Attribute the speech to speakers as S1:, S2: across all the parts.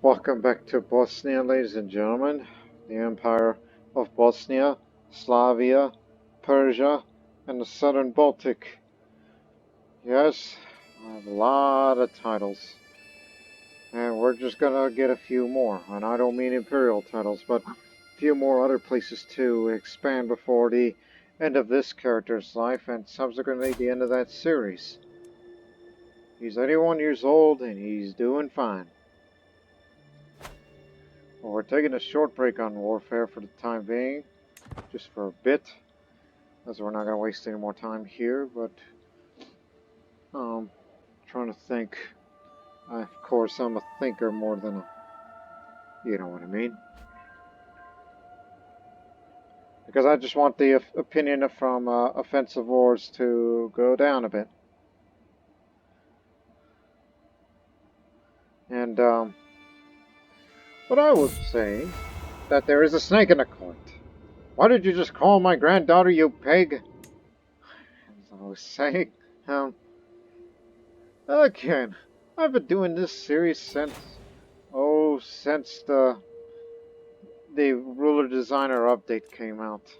S1: Welcome back to Bosnia, ladies and gentlemen. The Empire of Bosnia, Slavia, Persia, and the Southern Baltic. Yes, I have a lot of titles. And we're just gonna get a few more. And I don't mean imperial titles, but a few more other places to expand before the end of this character's life and subsequently the end of that series. He's 81 years old and he's doing fine. Well, we're taking a short break on warfare for the time being, just for a bit, as we're not going to waste any more time here, but trying to think. Of course, I'm a thinker more than a, you know what I mean. Because I just want the opinion from offensive wars to go down a bit. And, but I would say that there is a snake in the cart. Why did you just call my granddaughter, you pig? As I was saying, again, I've been doing this series since, since the ruler designer update came out.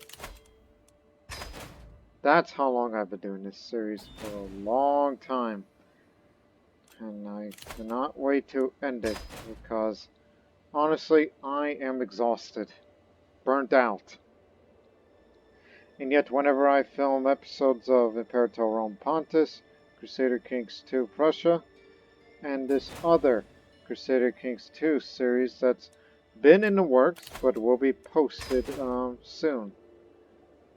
S1: That's how long I've been doing this series, for a long time. And I cannot wait to end it, because honestly, I am exhausted, burnt out. And yet, whenever I film episodes of Empire Titles of Pontus, Crusader Kings 2 Prussia, and this other Crusader Kings 2 series that's been in the works but will be posted soon,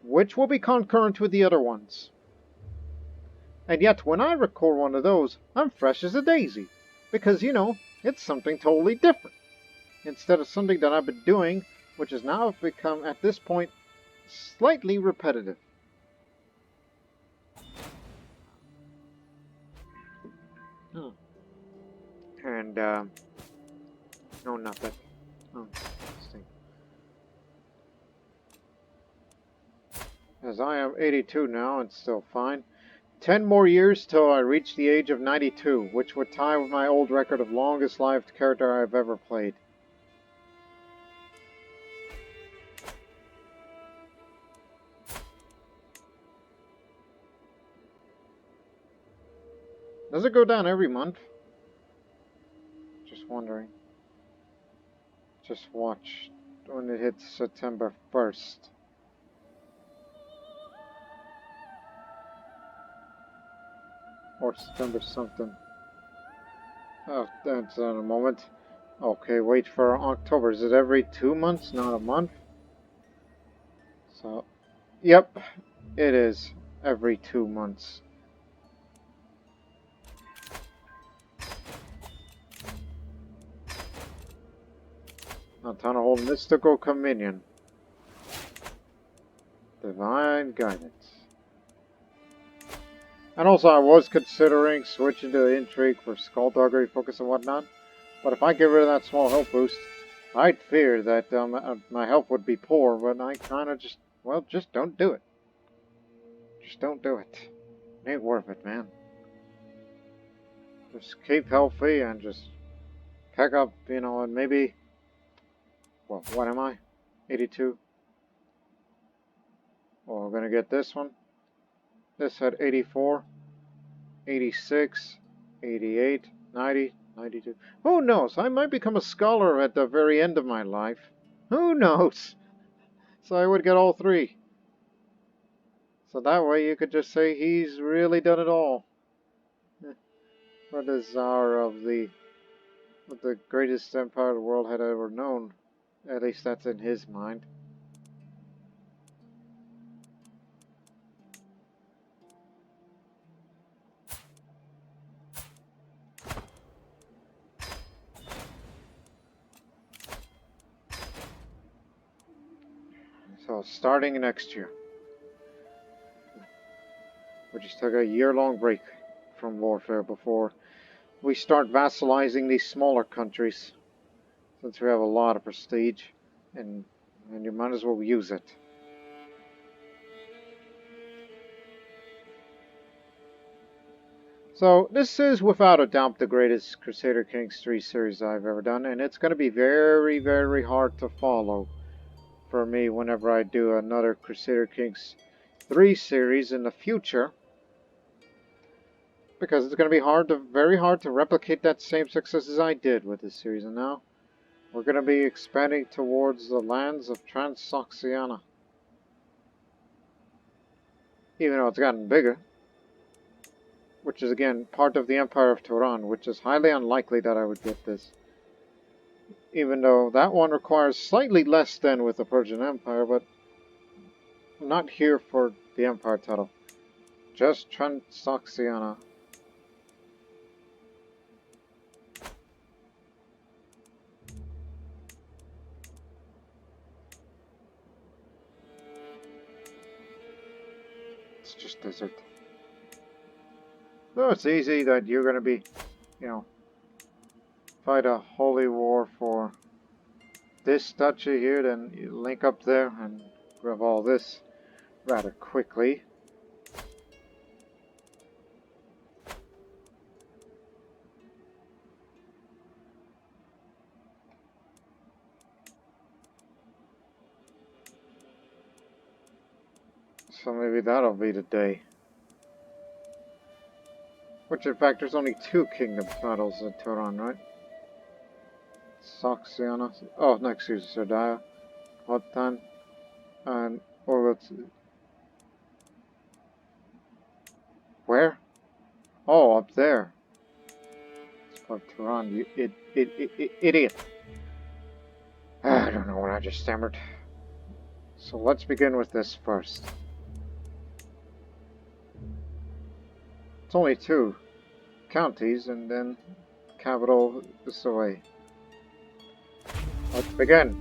S1: which will be concurrent with the other ones. And yet, when I record one of those, I'm fresh as a daisy, because, you know, it's something totally different, instead of something that I've been doing, which has now become, at this point, slightly repetitive. And, no, not that. Oh, interesting. As I am 82 now and still fine. 10 more years till I reach the age of 92, which would tie with my old record of longest lived character I've ever played. Does it go down every month? Just wondering. Just watch when it hits September 1st. Or September something. Oh, that's in a moment. Okay, wait for October. Is it every 2 months, not a month? So, yep, it is every 2 months. Now, time to hold mystical communion. Divine guidance. And also, I was considering switching to intrigue for skullduggery focus and whatnot. But if I get rid of that small health boost, I'd fear that my health would be poor. But I kind of just, well, just don't do it. Just don't do it. It ain't worth it, man. Just keep healthy and just pick up, you know, and maybe, well, what am I? 82. Well, we're gonna get this one. This had 84, 86, 88, 90, 92. Who knows? I might become a scholar at the very end of my life. Who knows? So I would get all three. So that way you could just say he's really done it all. For the czar of the greatest empire the world had ever known. At least that's in his mind. So starting next year, we just took a year-long break from warfare before we start vassalizing these smaller countries, since we have a lot of prestige, and you might as well use it. So this is without a doubt the greatest Crusader Kings 3 series I've ever done, and it's going to be very, very hard to follow for me whenever I do another Crusader Kings 3 series in the future, because it's going to be very hard to replicate that same success as I did with this series. And now we're going to be expanding towards the lands of Transoxiana, even though it's gotten bigger, which is again part of the Empire of Turan, which is highly unlikely that I would get this. Even though that one requires slightly less than with the Persian Empire, but I'm not here for the Empire title. Just Transoxiana. It's just desert. So it's easy that you're going to be, you know, fight a holy war for this duchy here, then you link up there and grab all this rather quickly. So maybe that'll be the day. Which in fact there's only 2 kingdom titles in Turan, right? Soxiana, oh no, excuse me, Sogdia, Hotan, and where? Oh, up there. It's called Turan, you idiot. I don't know what I just stammered. So let's begin with this first. It's only 2 counties, and then capital is away. Let's begin.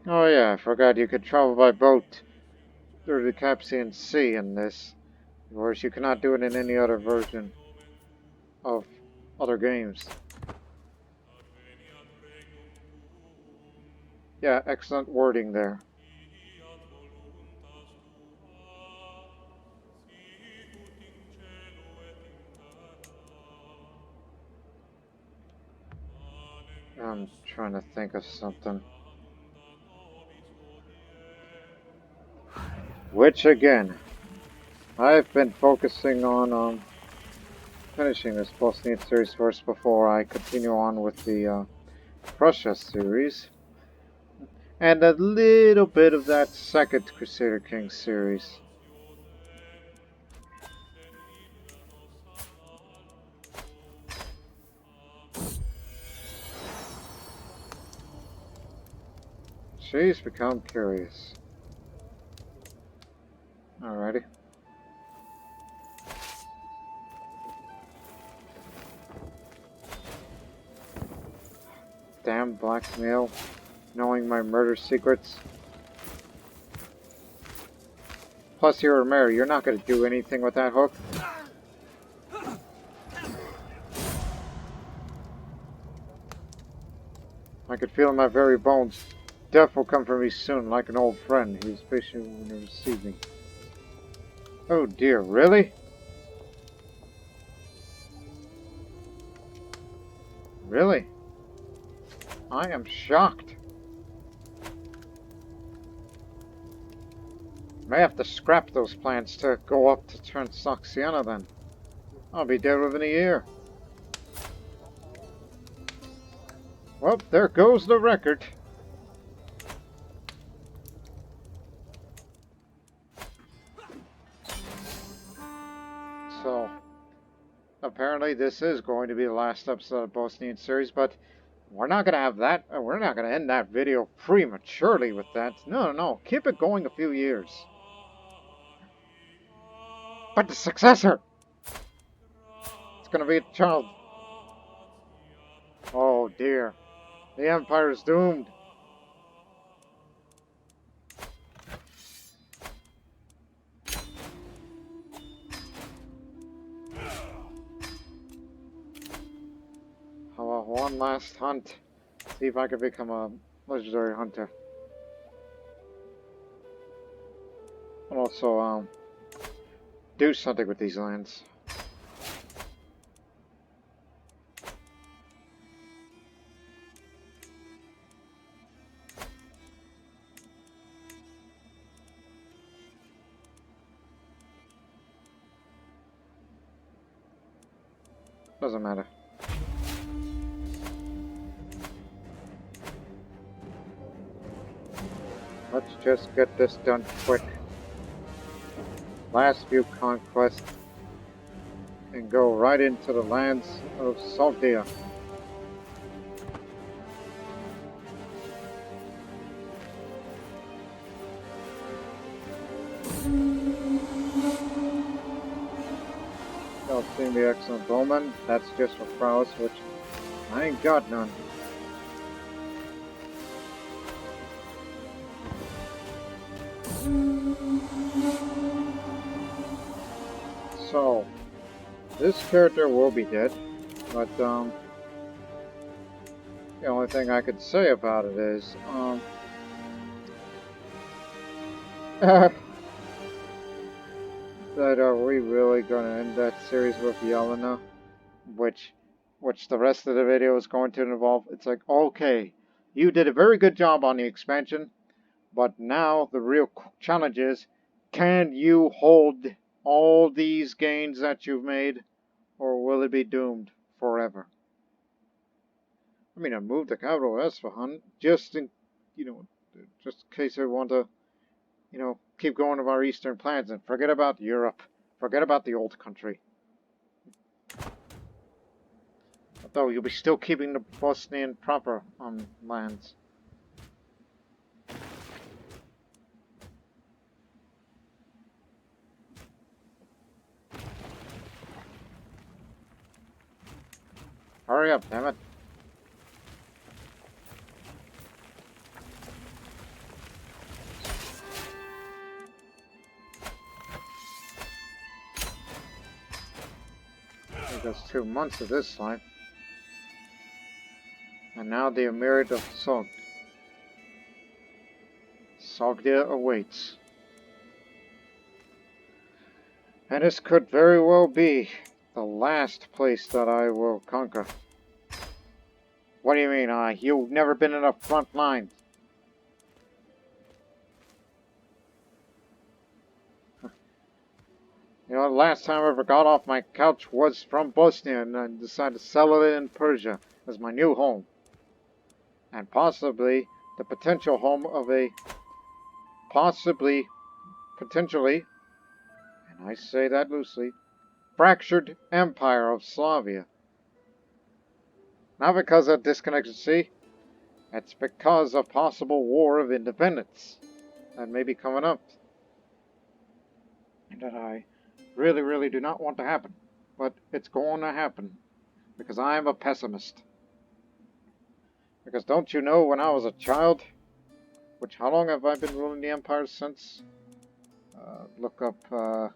S1: Oh yeah, I forgot you could travel by boat through the Caspian Sea in this, whereas you cannot do it in any other version of other games. Yeah, excellent wording there. I'm trying to think of something. Which again, I've been focusing on finishing this Bosnian series first before I continue on with the Prussia series. And a little bit of that second Crusader King series. She's become curious. Alrighty. Damn blackmail, knowing my murder secrets. Plus you're a mayor, you're not going to do anything with that hook. I could feel in my very bones. Death will come for me soon, like an old friend. He was patient when he received me. Oh dear, really? Really? I am shocked. May have to scrap those plans to go up to Transoxiana then. I'll be dead within a year. Well, there goes the record. So, apparently this is going to be the last episode of Bosnian series, but we're not going to have that. We're not going to end that video prematurely with that. No, no, no. Keep it going a few years. But the successor! It's going to be a child. Oh dear. The Empire is doomed. How about one last hunt? See if I can become a legendary hunter. And also, do something with these lands. Doesn't matter. Let's just get this done quick. Last few conquests. And go right into the lands of Sogdia. Y'all seen the excellent bowman? That's just for prowess, which I ain't got none. So, this character will be dead, but the only thing I could say about it is, that are we really going to end that series with Yelena, which the rest of the video is going to involve? It's like, okay, you did a very good job on the expansion, but now the real challenge is, can you hold all these gains that you've made, or will it be doomed forever? I mean, I moved the capital to Esfahan just in, just in case we want to, keep going with our eastern plans and forget about Europe, forget about the old country. Although you'll be still keeping the Bosnian proper lands. Hurry up, damn it. It goes 2 months of this time. And now the Emirate of Sogdia awaits. And this could very well be the last place that I will conquer. What do you mean, you've never been in a front line? You know, the last time I ever got off my couch was from Bosnia, and I decided to settle it in Persia as my new home. And possibly the potential home of a potentially, and I say that loosely, fractured empire of Slavia. Not because of disconnected sea, it's because of possible war of independence that may be coming up. And that I really, really do not want to happen. But it's going to happen. Because I am a pessimist. Because don't you know, when I was a child, which how long have I been ruling the empire since? Look up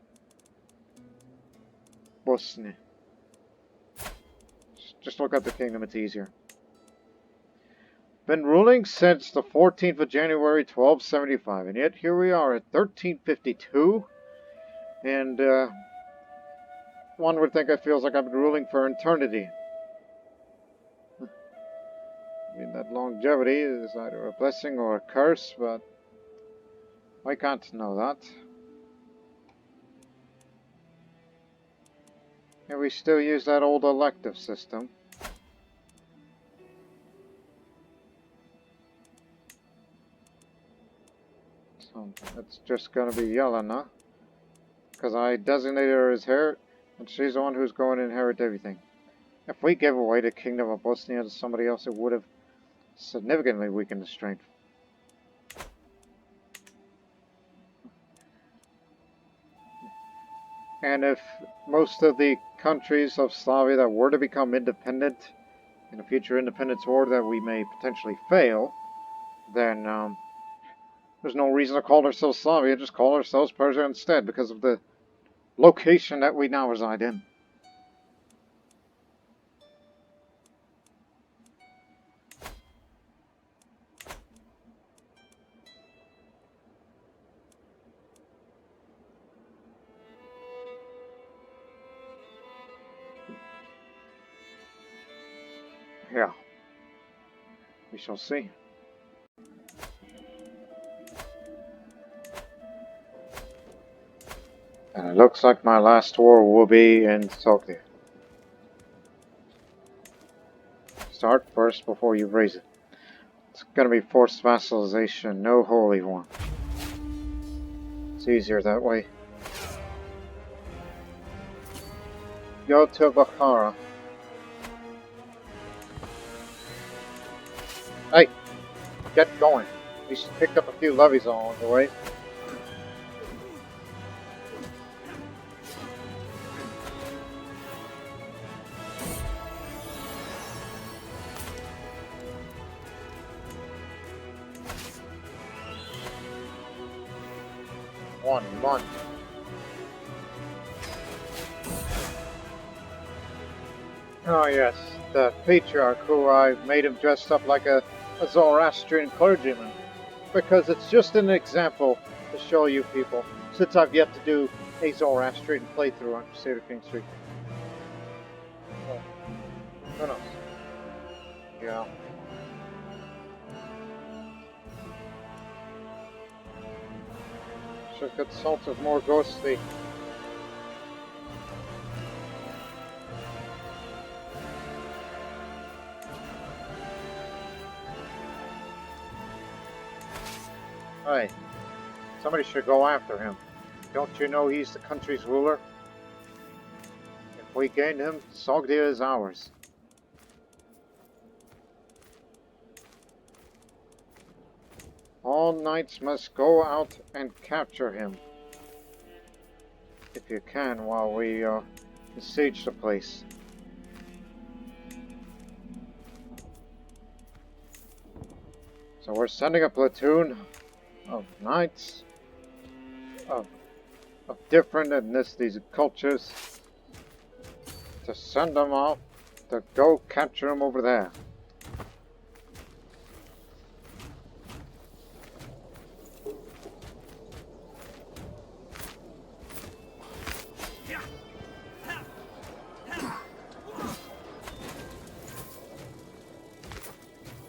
S1: Bosnia. Just look up the kingdom, it's easier. Been ruling since the 14th of January 1275, and yet here we are at 1352, and one would think it feels like I've been ruling for eternity. I mean, that longevity is either a blessing or a curse, but I can't know that. And we still use that old elective system. So that's just gonna be Yelena, because I designated her as heir. And she's the one who's going to inherit everything. If we gave away the kingdom of Bosnia to somebody else, it would have significantly weakened the strength. And if most of the countries of Slavia that were to become independent in a future independence war that we may potentially fail, then there's no reason to call ourselves Slavia, just call ourselves Persia instead because of the location that we now reside in. Yeah, we shall see. And it looks like my last war will be in Sogdia. Start first before you raise it. It's gonna be forced vassalization, no holy one. It's easier that way. Go to Bactria. Hey, get going. We picked up a few levies along the way. One month. Oh yes, the patriarch who I made him dressed up like a Zoroastrian clergyman. Because it's just an example to show you people, since I've yet to do a Zoroastrian playthrough on Crusader King Street. Well, who knows? Yeah. Should get salt of more ghostly. Hey, somebody should go after him. Don't you know he's the country's ruler? If we gain him, Sogdia is ours. All knights must go out and capture him. If you can, while we besiege the place. So we're sending a platoon of knights of different ethnicities and cultures to send them off to go capture him over there.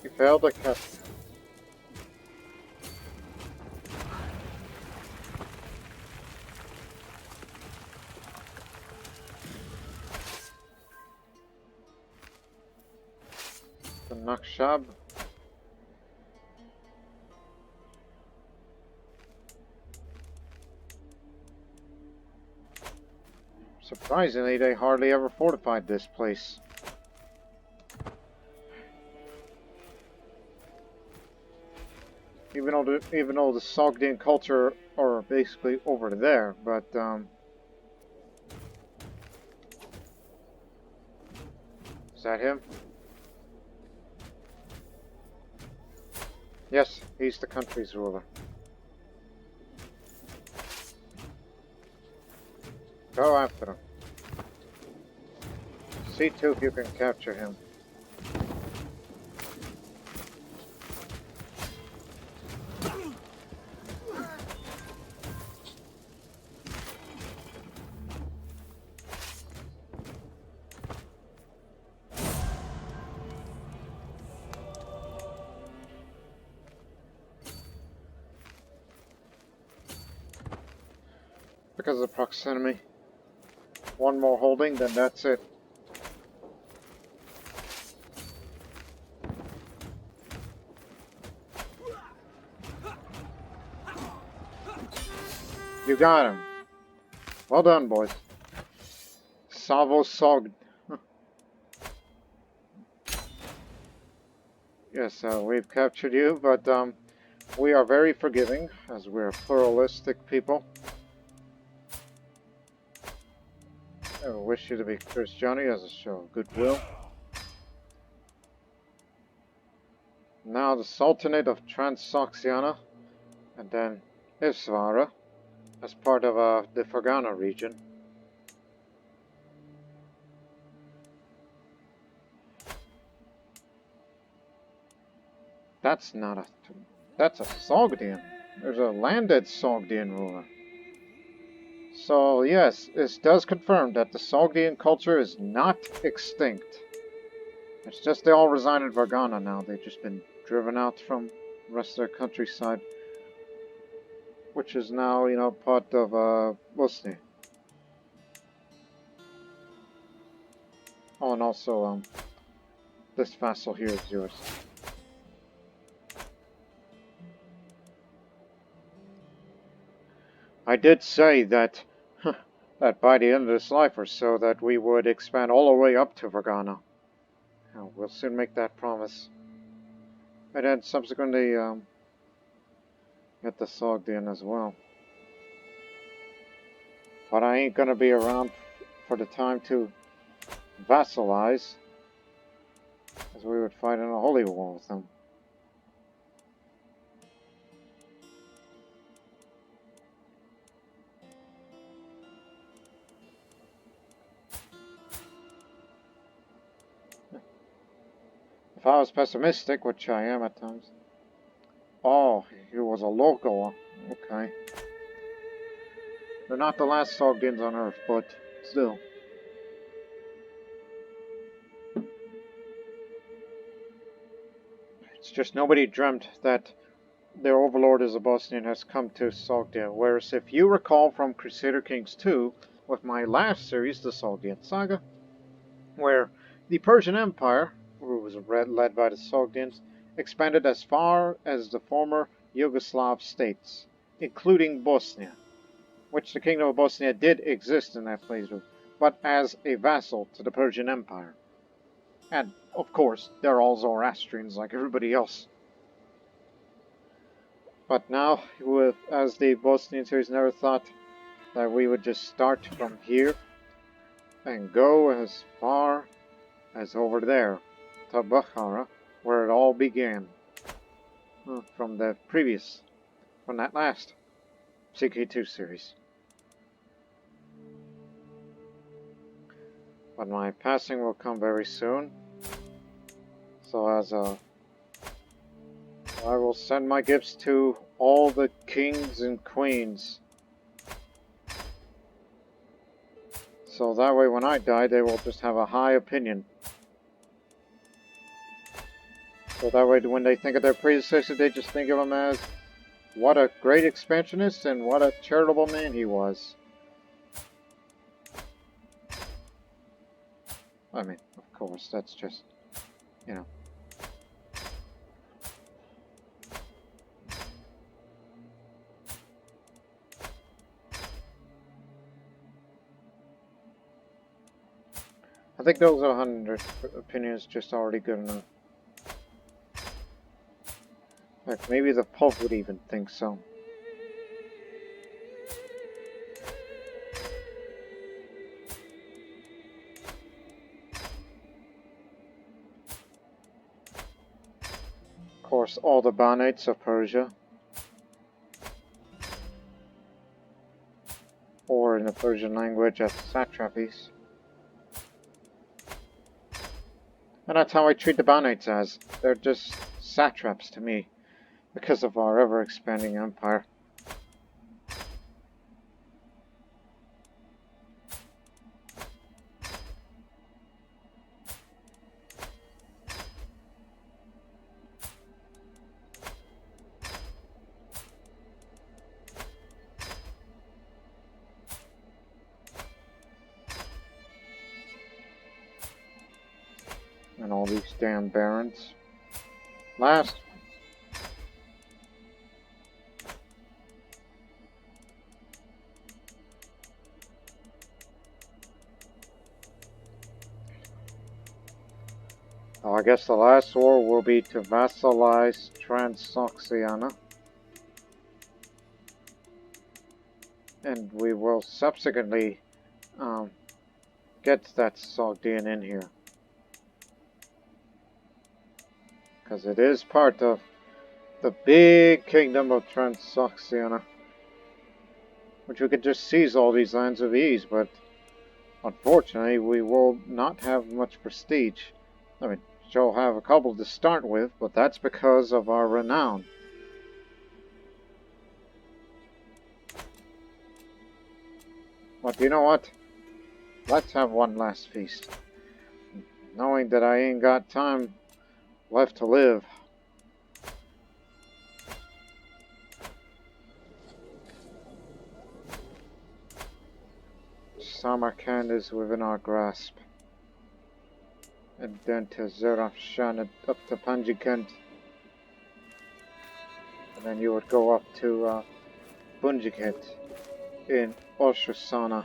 S1: He failed to catch. The Nakshab. Surprisingly, they hardly ever fortified this place. Even though the Sogdian culture are basically over there, but is that him? Yes, he's the country's ruler. Go after him. See to if you can capture him. Because of proximity. One more holding, then that's it. You got him. Well done, boys. Savo Sog. Yes, we've captured you, but we are very forgiving, as we're pluralistic people. I wish you to be Krstjani as a show of goodwill. Now the Sultanate of Transoxiana, and then Isvara, as part of the Fergana region. That's not a... That's a Sogdian. There's a landed Sogdian ruler. So yes, this does confirm that the Sogdian culture is not extinct. It's just they all reside in Fergana now. They've just been driven out from the rest of their countryside, which is now, you know, part of Bosnia. Oh, and also, this vassal here is yours. I did say that, that by the end of this life or so, that we would expand all the way up to Fergana. We'll soon make that promise. And then subsequently, get the Sogdian as well. But I ain't gonna be around for the time to vassalize, as we would fight in a holy war with them. If I was pessimistic, which I am at times. Oh, he was a local. Okay. They're not the last Sogdians on Earth, but still. It's just nobody dreamt that their overlord as a Bosnian has come to Sogdia. Whereas if you recall from Crusader Kings 2, with my last series, the Sogdian Saga, where the Persian Empire, who was led by the Sogdians, expanded as far as the former Yugoslav states, including Bosnia, which the Kingdom of Bosnia did exist in that place, but as a vassal to the Persian Empire. And, of course, they're all Zoroastrians like everybody else. But now, as the Bosnian series never thought that we would just start from here and go as far as over there, to Bukhara, where it all began. From that last CK2 series. But my passing will come very soon. So I will send my gifts to all the kings and queens. So that way when I die, they will just have a high opinion. So that way when they think of their predecessor, they just think of him as what a great expansionist and what a charitable man he was. I mean, of course, that's just, you know. I think those 100 opinions just already good enough. Heck, maybe the Pope would even think so. Of course, all the Banates of Persia. Or in the Persian language as satrapies. And that's how I treat the Banates as. They're just satraps to me, because of our ever-expanding empire. And all these damn barons. Last. I guess the last war will be to vassalize Transoxiana. And we will subsequently get that Sogdian in here. Because it is part of the big kingdom of Transoxiana. Which we could just seize all these lands of ease, but unfortunately we will not have much prestige. I mean, she'll have a couple to start with, but that's because of our renown. But you know what? Let's have one last feast. Knowing that I ain't got time left to live. Samarkand is within our grasp. And then to Zarafshan, up to Panjikent. And then you would go up to Bunjikent in Oshrasana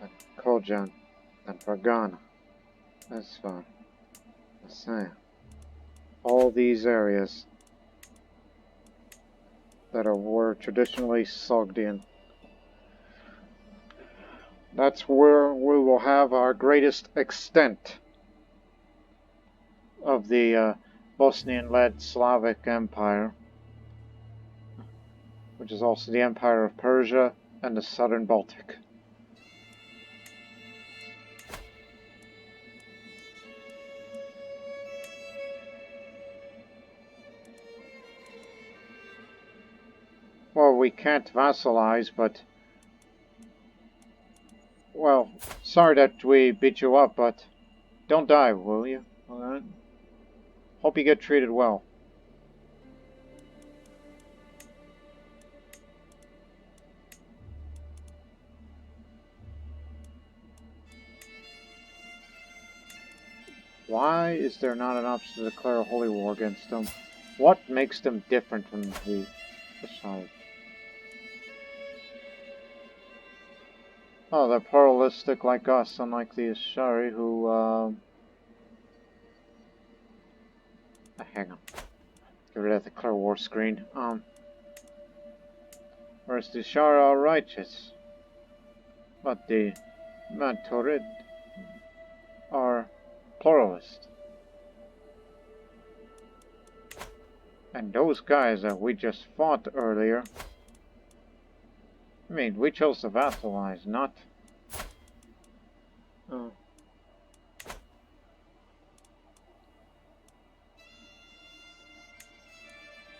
S1: and Koljan and Vargana. That's fine. That's saying. All these areas that were traditionally Sogdian. That's where we will have our greatest extent of the Bosnian-led Slavic Empire, which is also the Empire of Persia and the Southern Baltic. Well, we can't vassalize, but... Well, sorry that we beat you up, but don't die, will you? Alright? Hope you get treated well. Why is there not an option to declare a holy war against them? What makes them different from the side? Oh, they're pluralistic like us, unlike the Ashari who, hang on. Get rid of the declare war screen. Whereas the Ashari are righteous, but the Maturid are pluralist. And those guys that we just fought earlier, I mean, we chose to vassalize, not...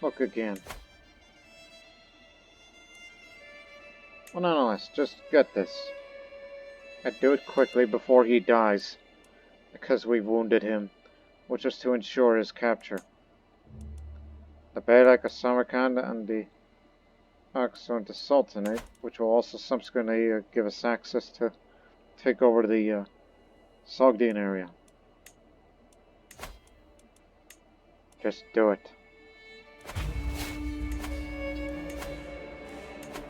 S1: Look again. Well, nonetheless, just get this. And do it quickly before he dies, because we wounded him, which is to ensure his capture. The Beylik of Samarkand and the Aksum to Sultanate, which will also subsequently give us access to take over the Sogdian area. Just do it.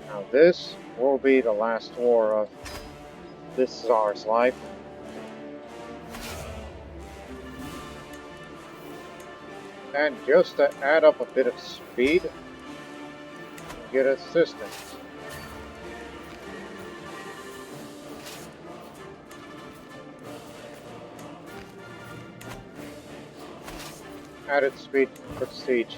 S1: Now this will be the last war of this Tsar's life. And just to add up a bit of speed, get assistance. Added speed for siege.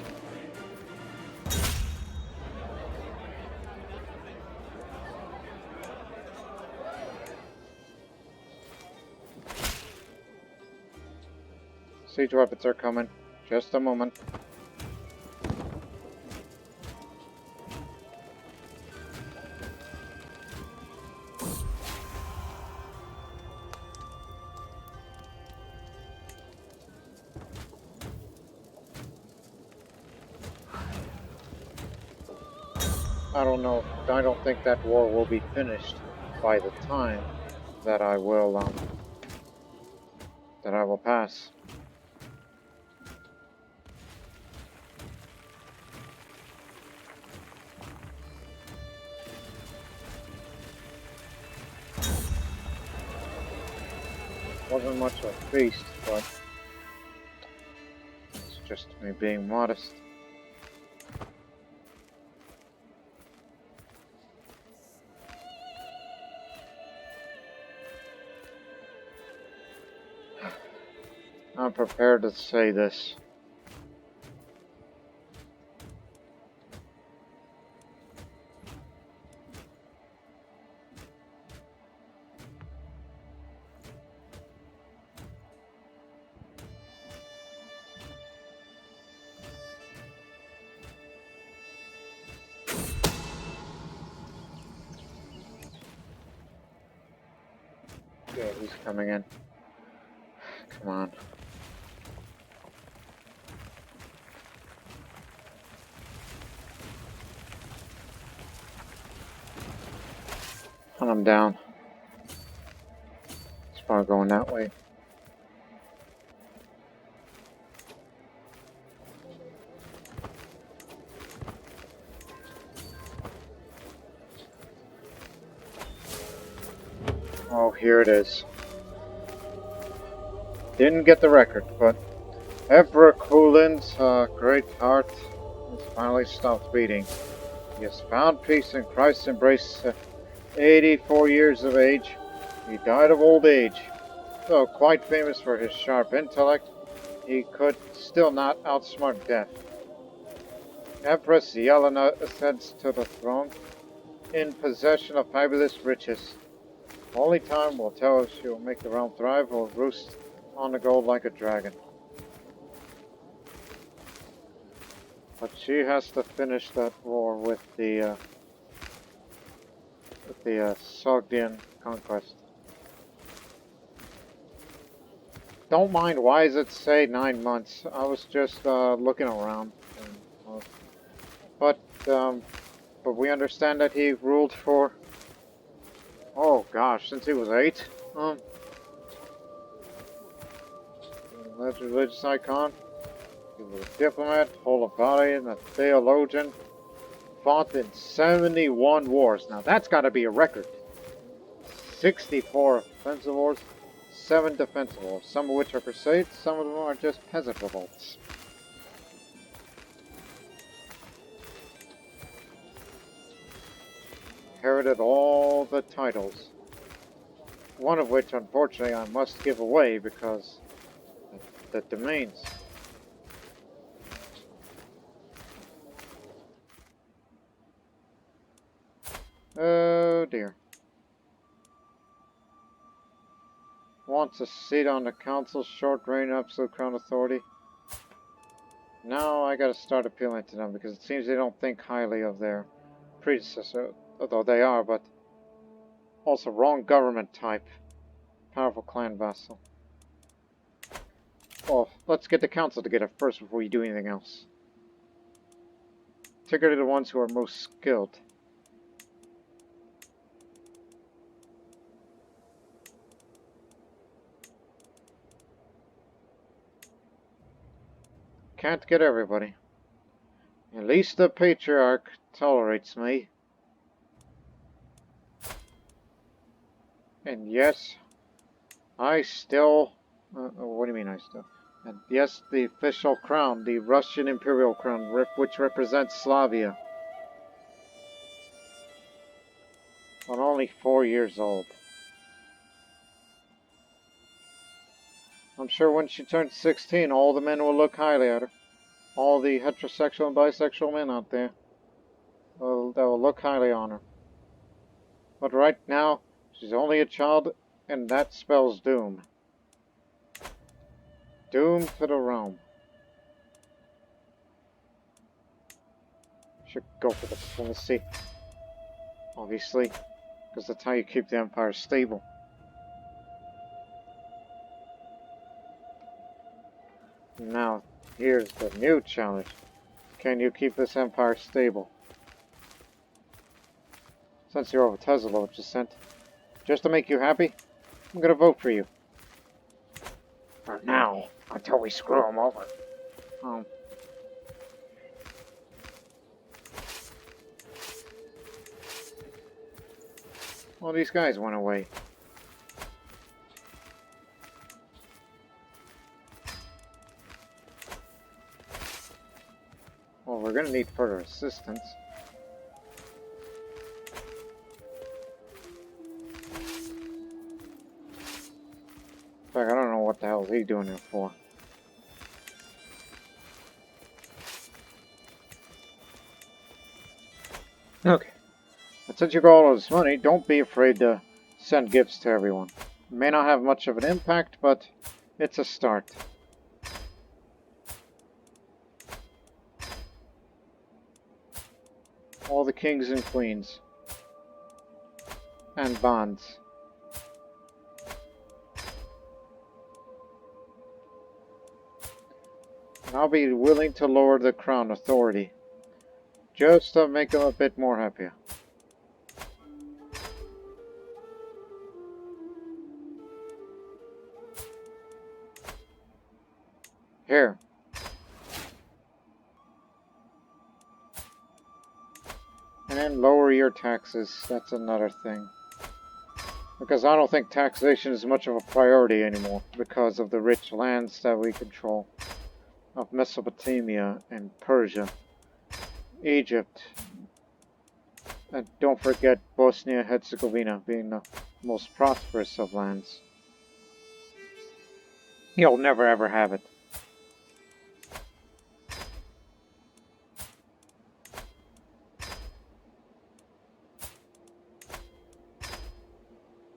S1: Siege weapons are coming. Just a moment. I don't know. I don't think that war will be finished by the time that I will pass. Wasn't much of a feast, but just me being modest. I'm prepared to say this. Yeah, he's coming in. Come on. Hunt him down. He's probably going that way. Oh, here it is. Didn't get the record, but Emperor Kulin's great heart has finally stopped beating. He has found peace in Christ's embrace. 84 years of age, he died of old age. Though quite famous for his sharp intellect, he could still not outsmart death. Empress Yelena ascends to the throne in possession of fabulous riches. Only time will tell if she will make the realm thrive or roost on the gold like a dragon. But she has to finish that war with the Sogdian conquest. Don't mind, why does it say 9 months? I was just looking around. But we understand that he ruled for, oh gosh, since he was 8. Religious icon. He was a diplomat, Holobarian, a theologian. Fought in 71 wars. Now that's got to be a record. 64 offensive wars, 7 defensive wars, some of which are crusades, some of them are just peasant revolts. Inherited all the titles, one of which unfortunately I must give away because the domains. Oh dear. Wants a seat on the council, short reign, absolute crown authority. Now I gotta start appealing to them because it seems they don't think highly of their predecessor, although they are, but also wrong government type. Powerful clan vassal. Well, let's get the council together first before we do anything else. Particularly the ones who are most skilled. Can't get everybody. At least the patriarch tolerates me. And yes, I still... what do you mean I still? And yes, the official crown, the Russian imperial crown, which represents Slavia. But only 4 years old. I'm sure when she turns 16, all the men will look highly at her. All the heterosexual and bisexual men out there. They will look highly on her. But right now, she's only a child, and that spells doom. Doom to the realm. Should go for diplomacy. Obviously, because that's how you keep the empire stable. Now, here's the new challenge. Can you keep this empire stable? Since you're over Tesla, which is sent, just to make you happy, I'm gonna vote for you. For now, until we screw them over. Well, these guys went away. going to need further assistance. In fact, I don't know what the hell is he doing here for. Okay. But since you got all this money, don't be afraid to send gifts to everyone. It may not have much of an impact, but it's a start. All the kings and queens. And bonds. And I'll be willing to lower the crown authority. Just to make them a bit more happier. Here. And then lower your taxes. That's another thing. Because I don't think taxation is much of a priority anymore. Because of the rich lands that we control. Of Mesopotamia and Persia. Egypt. And don't forget Bosnia-Herzegovina being the most prosperous of lands. You'll never ever have it.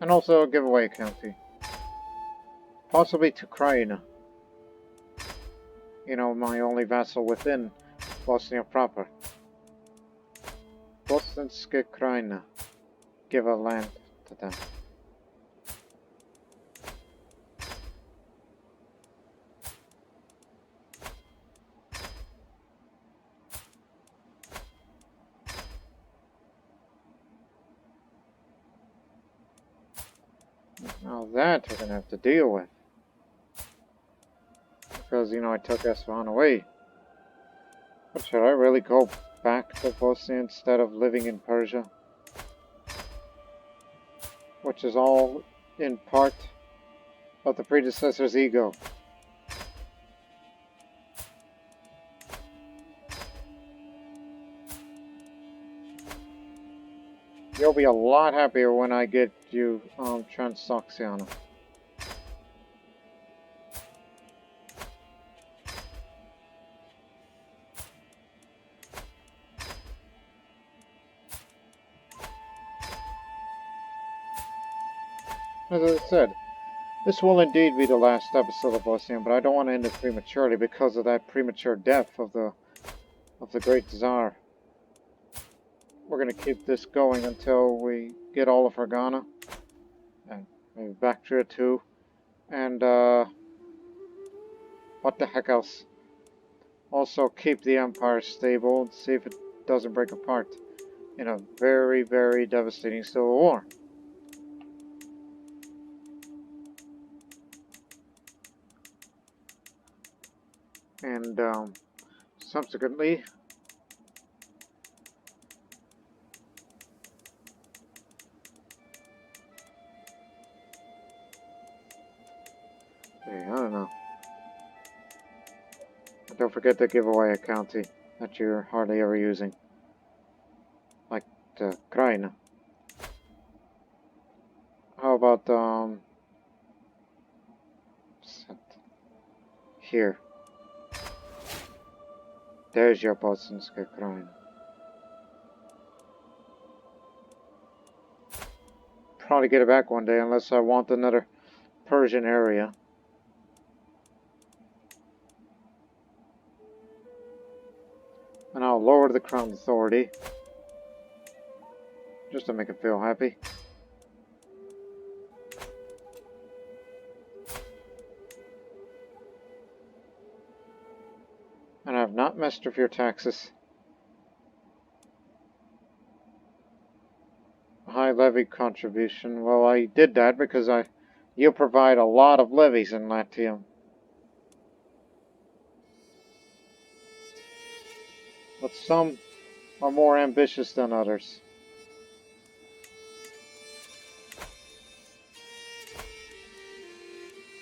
S1: And also a giveaway county. Possibly to Krajina. You know, my only vassal within Bosnia proper. Bosanske Krajina. Give a land to them. Now that we're going to have to deal with. Because, you know, I took Esfahan away. But should I really go back to Bosnia instead of living in Persia? Which is all in part of the predecessor's ego. You'll be a lot happier when I get you Transoxiana. As I said, this will indeed be the last episode of Bosnia, but I don't want to end it prematurely because of that premature death of the great Tsar. We're going to keep this going until we get all of Fergana, and maybe Bactria too, and what the heck else? Also keep the Empire stable and see if it doesn't break apart in a very, very devastating civil war. And subsequently, I don't know. But don't forget to give away a county that you're hardly ever using, like Krajina. How about here? There's your Bosanska Krajina. Probably get it back one day unless I want another Persian area. And I'll lower the crown authority just to make it feel happy. And I've not messed with your taxes. High levy contribution. Well, I did that because you provide a lot of levies in Latium. But some are more ambitious than others.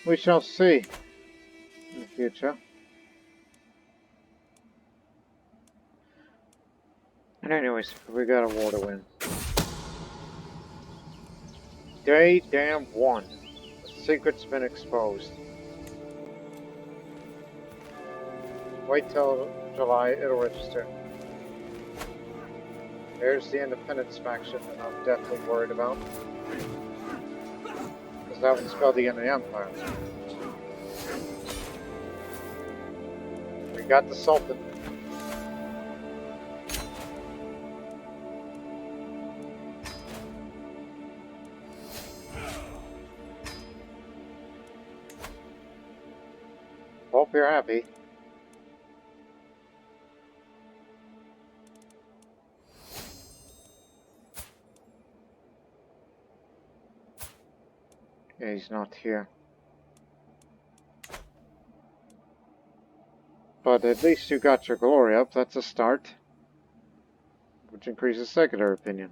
S1: We shall see in the future. choice. We got a war to win. Day damn one. The secret's been exposed. Wait till July, it'll register. There's the independence faction that I'm definitely worried about. Because that would spell the end of the Empire. We got the Sultan. Hope you're happy. Yeah, he's not here. But at least you got your glory up, that's a start. Which increases secular opinion.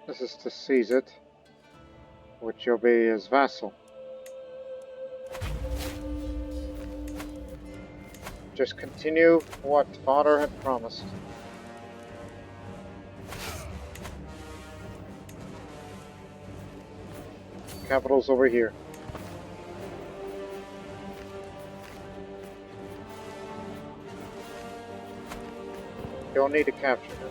S1: This is to seize it, which you'll be his vassal. Just continue what father had promised. Capital's over here. Don't need to capture them.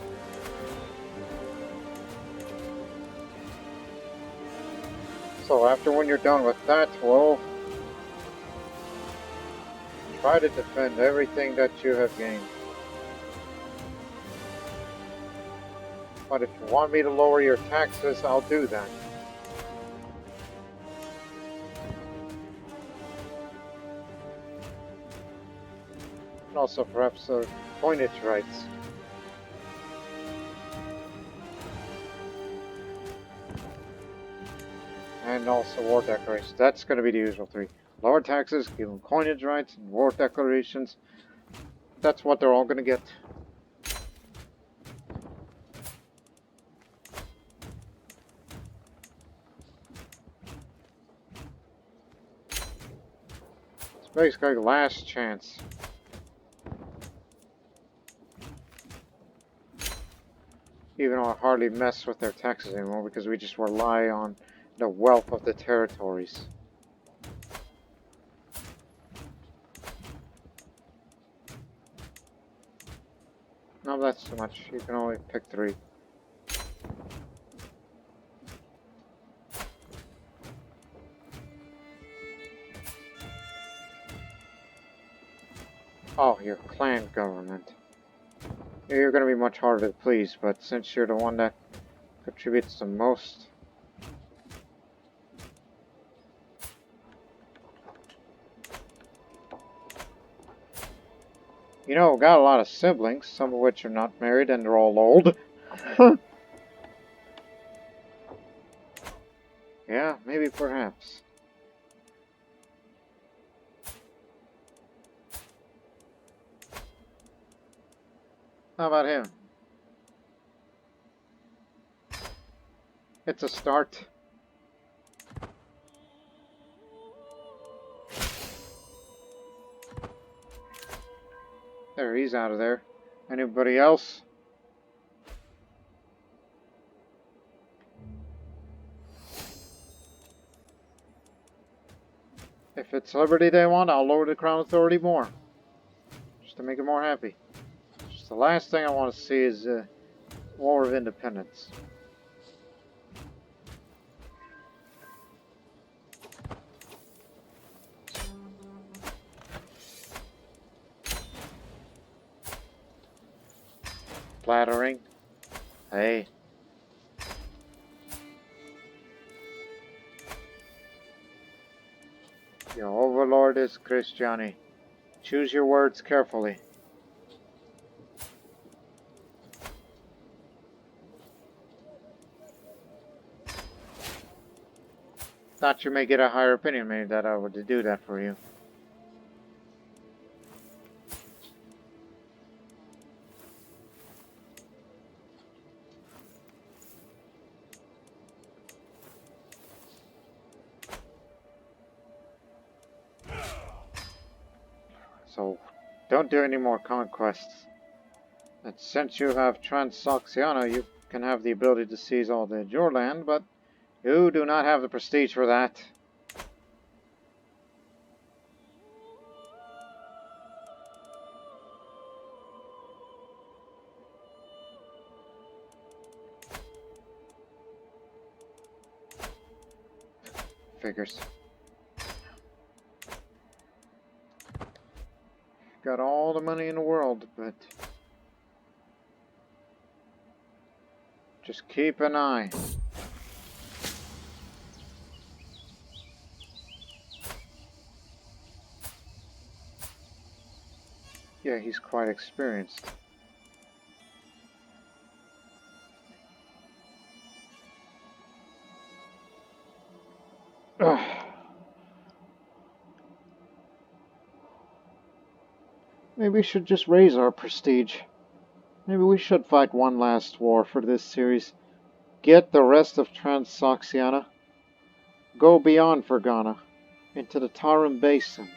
S1: So after when you're done with that, well, try to defend everything that you have gained. But if you want me to lower your taxes, I'll do that. And also perhaps coinage rights. And also war declarations. That's going to be the usual three. Lower taxes, give them coinage rights, and war declarations. That's what they're all going to get. It's basically last chance. Even though I hardly mess with their taxes anymore because we just rely on the wealth of the territories. No, that's too much. You can only pick 3. Oh, your clan government. You're going to be much harder to please, but since you're the one that contributes the most... You know, got a lot of siblings, some of which are not married and they're all old. Yeah, maybe perhaps. How about him? It's a start. There, he's out of there. Anybody else? If it's liberty they want, I'll lower the crown authority more. Just to make it more happy. Just the last thing I want to see is a war of independence. Flattering. Hey. Your overlord is Krstjani. Choose your words carefully. thought you may get a higher opinion, maybe, that I would do that for you. So, don't do any more conquests. And since you have Transoxiana, you can have the ability to seize all your land, but you do not have the prestige for that. Figures. Got all the money in the world, but just keep an eye. Yeah, he's quite experienced. Ugh. Maybe we should just raise our prestige. Maybe we should fight one last war for this series. Get the rest of Transoxiana. Go beyond Fergana. Into the Tarim Basin.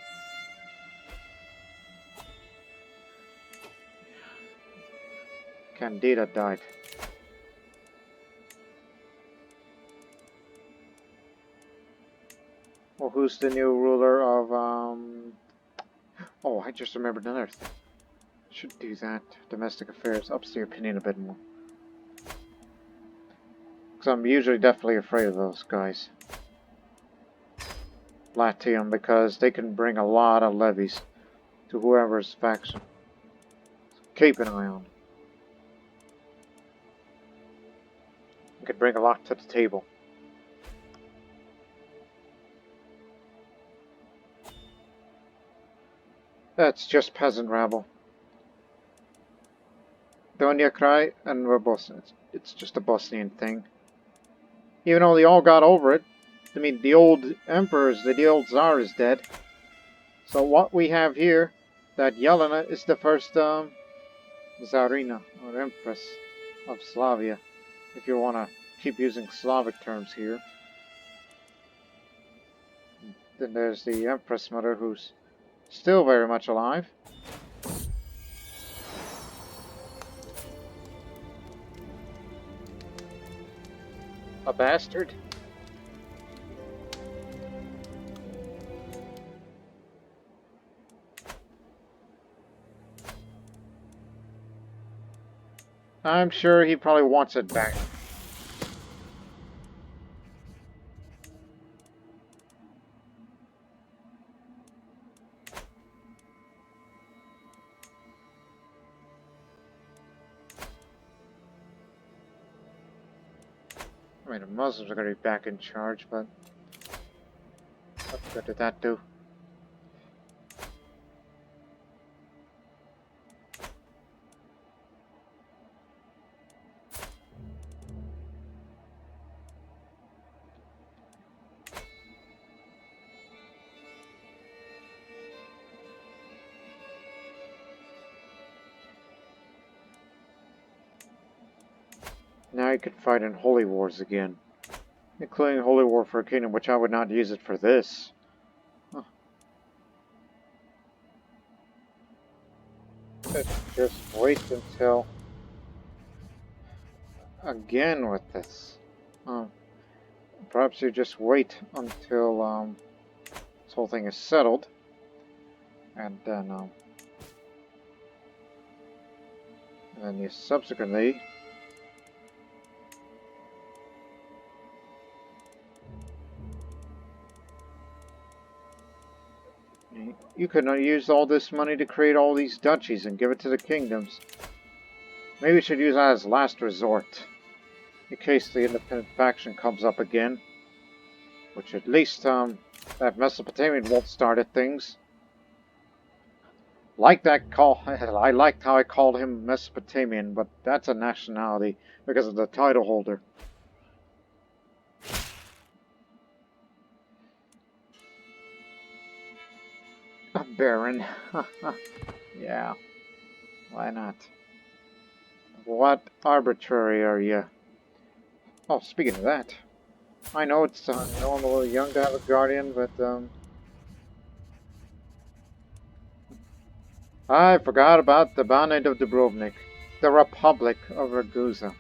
S1: Candida died. Well, who's the new ruler of, Oh, I just remembered another thing. Should do that. Domestic affairs. Ups the opinion a bit more. Because I'm usually definitely afraid of those guys. Latium, because they can bring a lot of levies to whoever's faction. So keep an eye on them. You could bring a lot to the table. That's just peasant rabble. Donia Krai and we're Bosnian. It's just a Bosnian thing. Even though they all got over it. I mean, the old emperors, the old Tsar is dead. So what we have here, that Yelena is the first Tsarina, or Empress of Slavia. If you want to keep using Slavic terms here. Then there's the Empress Mother, who's still very much alive. A bastard? I'm sure he probably wants it back. I mean, the Muslims are going to be back in charge, but what good did that do? Now you can fight in holy wars again. Including holy war for a kingdom, which I would not use it for this. Huh. Let's just wait until... Again with this. Perhaps you just wait until this whole thing is settled. And then you subsequently... You could use all this money to create all these duchies and give it to the kingdoms. Maybe you should use that as last resort. In case the independent faction comes up again. Which at least that Mesopotamian won't start at things. Like that call, I liked how I called him Mesopotamian, but that's a nationality because of the title holder. A baron. Yeah, why not? What arbitrary are you? Oh, speaking of that, I know it's normal young to have a guardian, but I forgot about the Banate of Dubrovnik, the Republic of Ragusa.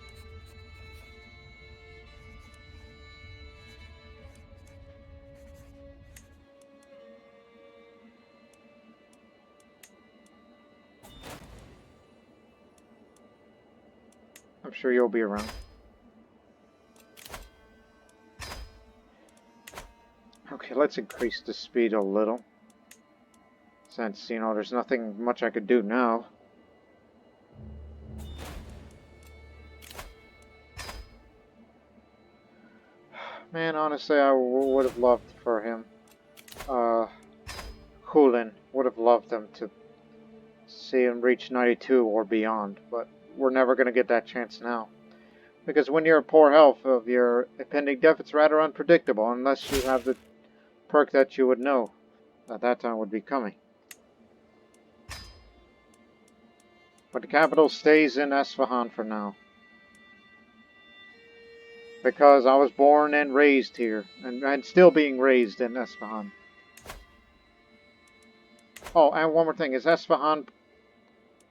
S1: I'm sure you'll be around. Okay, let's increase the speed a little. Since, you know, there's nothing much I could do now. Man, honestly, I would have loved for him. Hulin would have loved them to see him reach 92 or beyond, but we're never going to get that chance now. Because when you're in poor health, of your impending death, it's rather unpredictable, unless you have the perk that you would know at that time would be coming. But the capital stays in Esfahan for now. Because I was born and raised here, and still being raised in Esfahan. Oh, and one more thing, is Esfahan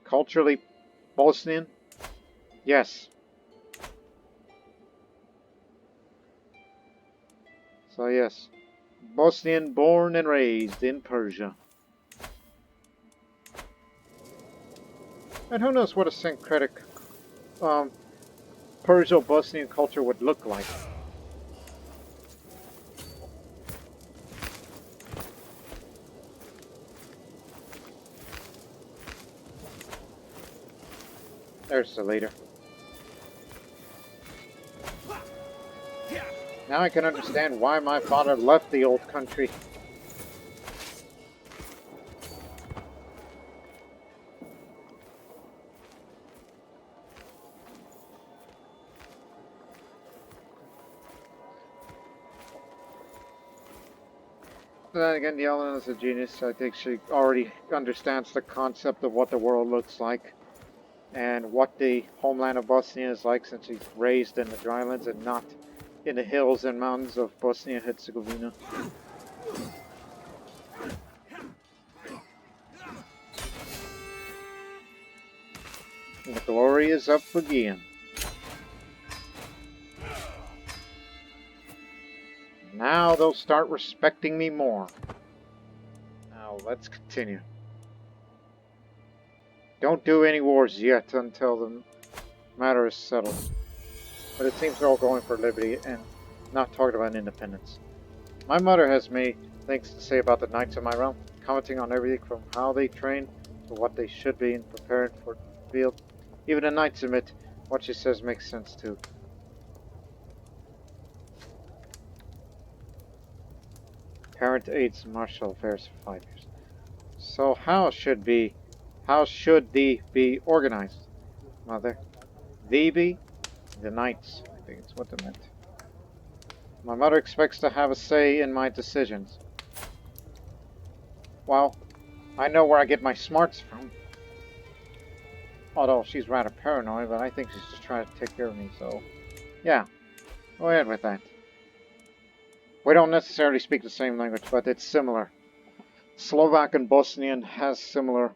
S1: culturally Bosnian? Yes. So yes, Bosnian born and raised in Persia. And who knows what a syncretic Perso-Bosnian culture would look like. There's the leader. Now I can understand why my father left the old country. But then again, the Ellen is a genius. I think she already understands the concept of what the world looks like and what the homeland of Bosnia is like, since she's raised in the drylands and not in the hills and mountains of Bosnia-Herzegovina. And the glory is up again. Now they'll start respecting me more. Now let's continue. Don't do any wars yet until the matter is settled. But it seems they're all going for liberty and not talking about independence. My mother has many things to say about the knights of my realm, commenting on everything from how they train to what they should be in preparing for the field. Even the knights admit what she says makes sense too. Parent aids martial affairs for 5 years. So how should the be organized, Mother? The be? The knights, I think it's what they meant. My mother expects to have a say in my decisions. Well, I know where I get my smarts from. Although she's rather paranoid, but I think she's just trying to take care of me, so... yeah, go ahead with that. We don't necessarily speak the same language, but it's similar. Slovak and Bosnian has similar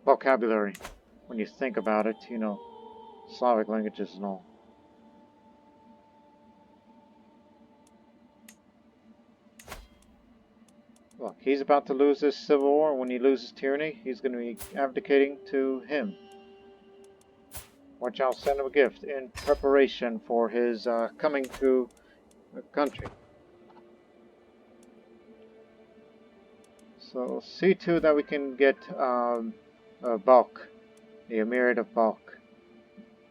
S1: vocabulary. When you think about it, you know, Slavic languages and all. Look, he's about to lose this civil war. When he loses tyranny, he's going to be abdicating to him. Which I'll send him a gift in preparation for his coming to the country. So see to that we can get Balkh, the Emirate of Balkh,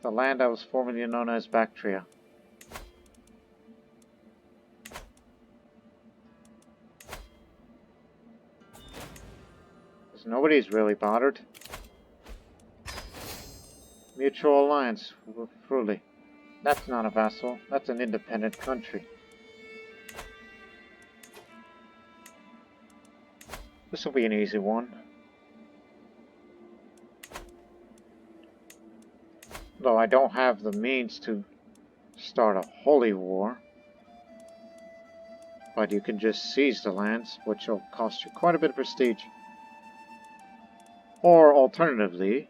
S1: the land that was formerly known as Bactria. Because nobody's really bothered. Mutual alliance with Fruli. That's not a vassal, that's an independent country. This will be an easy one. Though I don't have the means to start a holy war. But you can just seize the lands, which will cost you quite a bit of prestige. Or alternatively,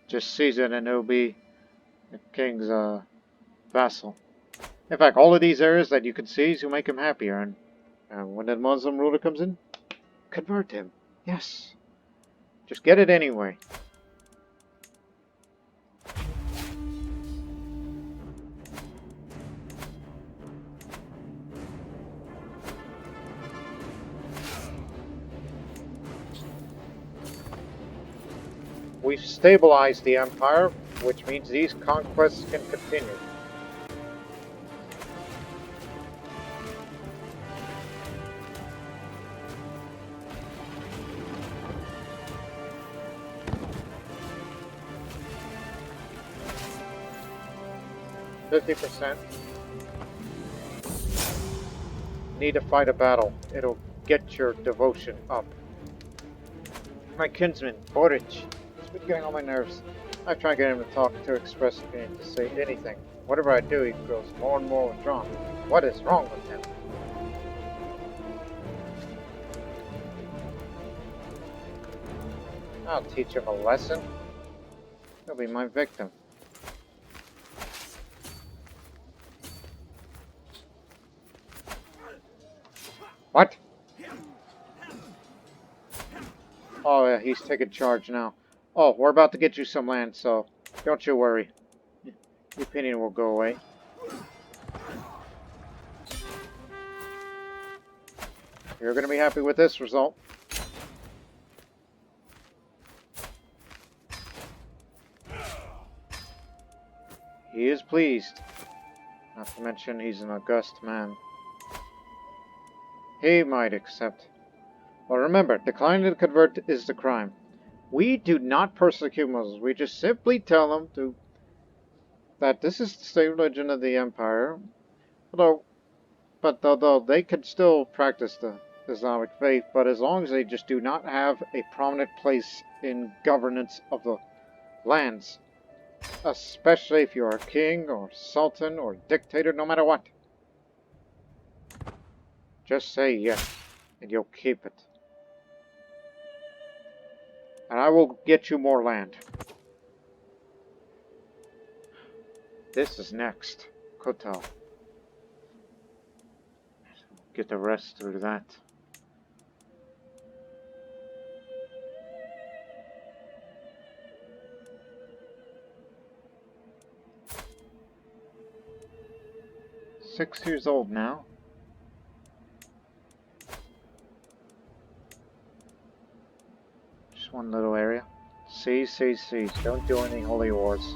S1: just seize it and it'll be the king's vassal. In fact, all of these areas that you can seize will make him happier. And when the Muslim ruler comes in, convert him. Yes. Just get it anyway. We've stabilized the empire, which means these conquests can continue. %. Need to fight a battle. It'll get your devotion up. My kinsman, Boric. He's been getting on my nerves. I try to get him to talk, to express opinion, to say anything. Whatever I do, he grows more and more withdrawn. What is wrong with him? I'll teach him a lesson. He'll be my victim. What? Oh yeah, he's taking charge now. Oh, we're about to get you some land, so don't you worry. Your opinion will go away. You're going to be happy with this result. He is pleased. Not to mention he's an august man. He might accept. But remember, declining to convert is the crime. We do not persecute Muslims. We just simply tell them that this is the state religion of the empire. Although they could still practice the Islamic faith, but as long as they just do not have a prominent place in governance of the lands. Especially if you're a king or sultan or dictator, no matter what. Just say yes, and you'll keep it. And I will get you more land. This is next. Kotal. Get the rest through that. .6 years old now. Just one little area. Siege. Don't do any holy wars.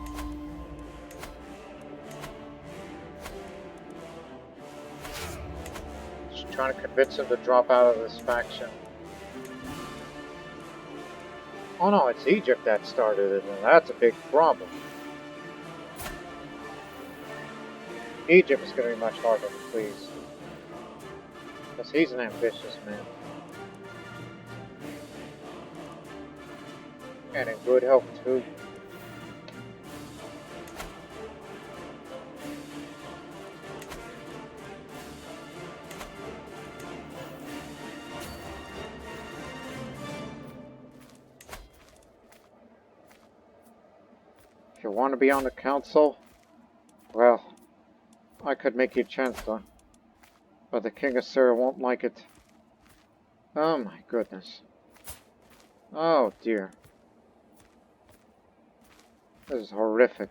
S1: Just trying to convince him to drop out of this faction. Oh no, it's Egypt that started it, and that's a big problem. Egypt is going to be much harder to please. Because he's an ambitious man. And in good health too. If you want to be on the council, well, I could make you chancellor, but the King of Syria won't like it. Oh my goodness. Oh dear. This is horrific.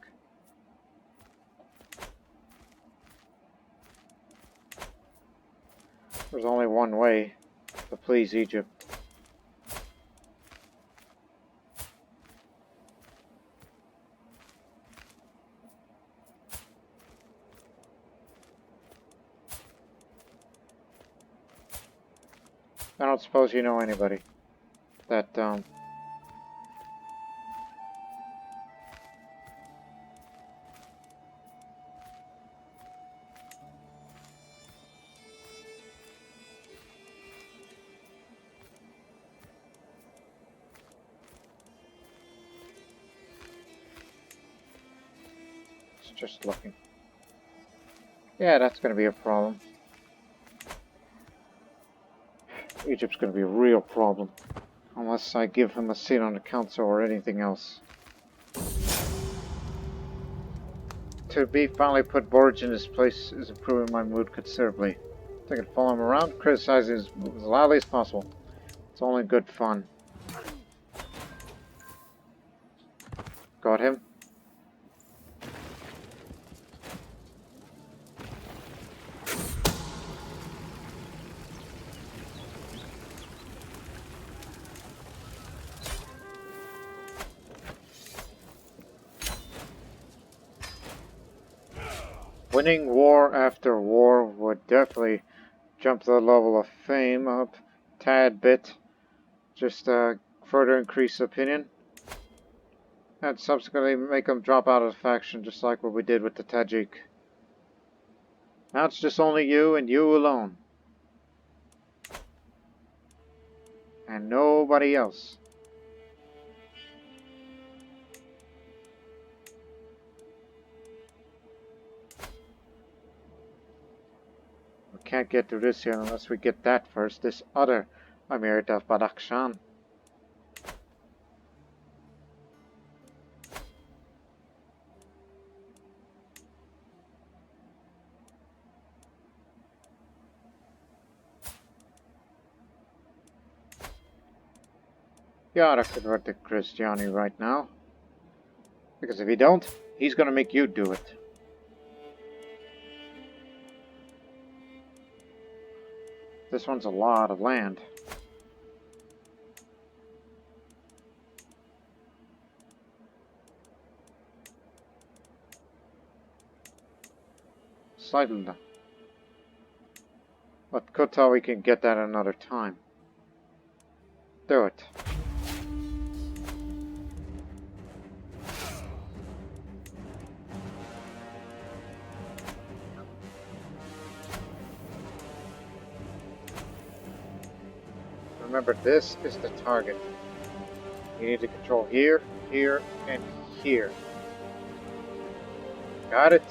S1: There's only one way to please Egypt. I don't suppose you know anybody that, Just looking. Yeah, that's going to be a problem. Egypt's going to be a real problem. Unless I give him a seat on the council or anything else. To be finally put Borg in his place is improving my mood considerably. I can follow him around, criticize his moves as loudly as possible. It's only good fun. Got him. Winning war after war would definitely jump the level of fame up a tad bit. Just further increase opinion. And subsequently make them drop out of the faction, just like what we did with the Tajik. Now it's just only you and you alone. And nobody else. We can't get to this yet unless we get that first. This other Emirate of Badakhshan. You ought to convert to Krstjani right now. Because if you don't, he's gonna make you do it. This one's a lot of land. Slightly. But Kota, we can get that another time. Do it. Remember, this is the target. You need to control here, here, and here. Got it?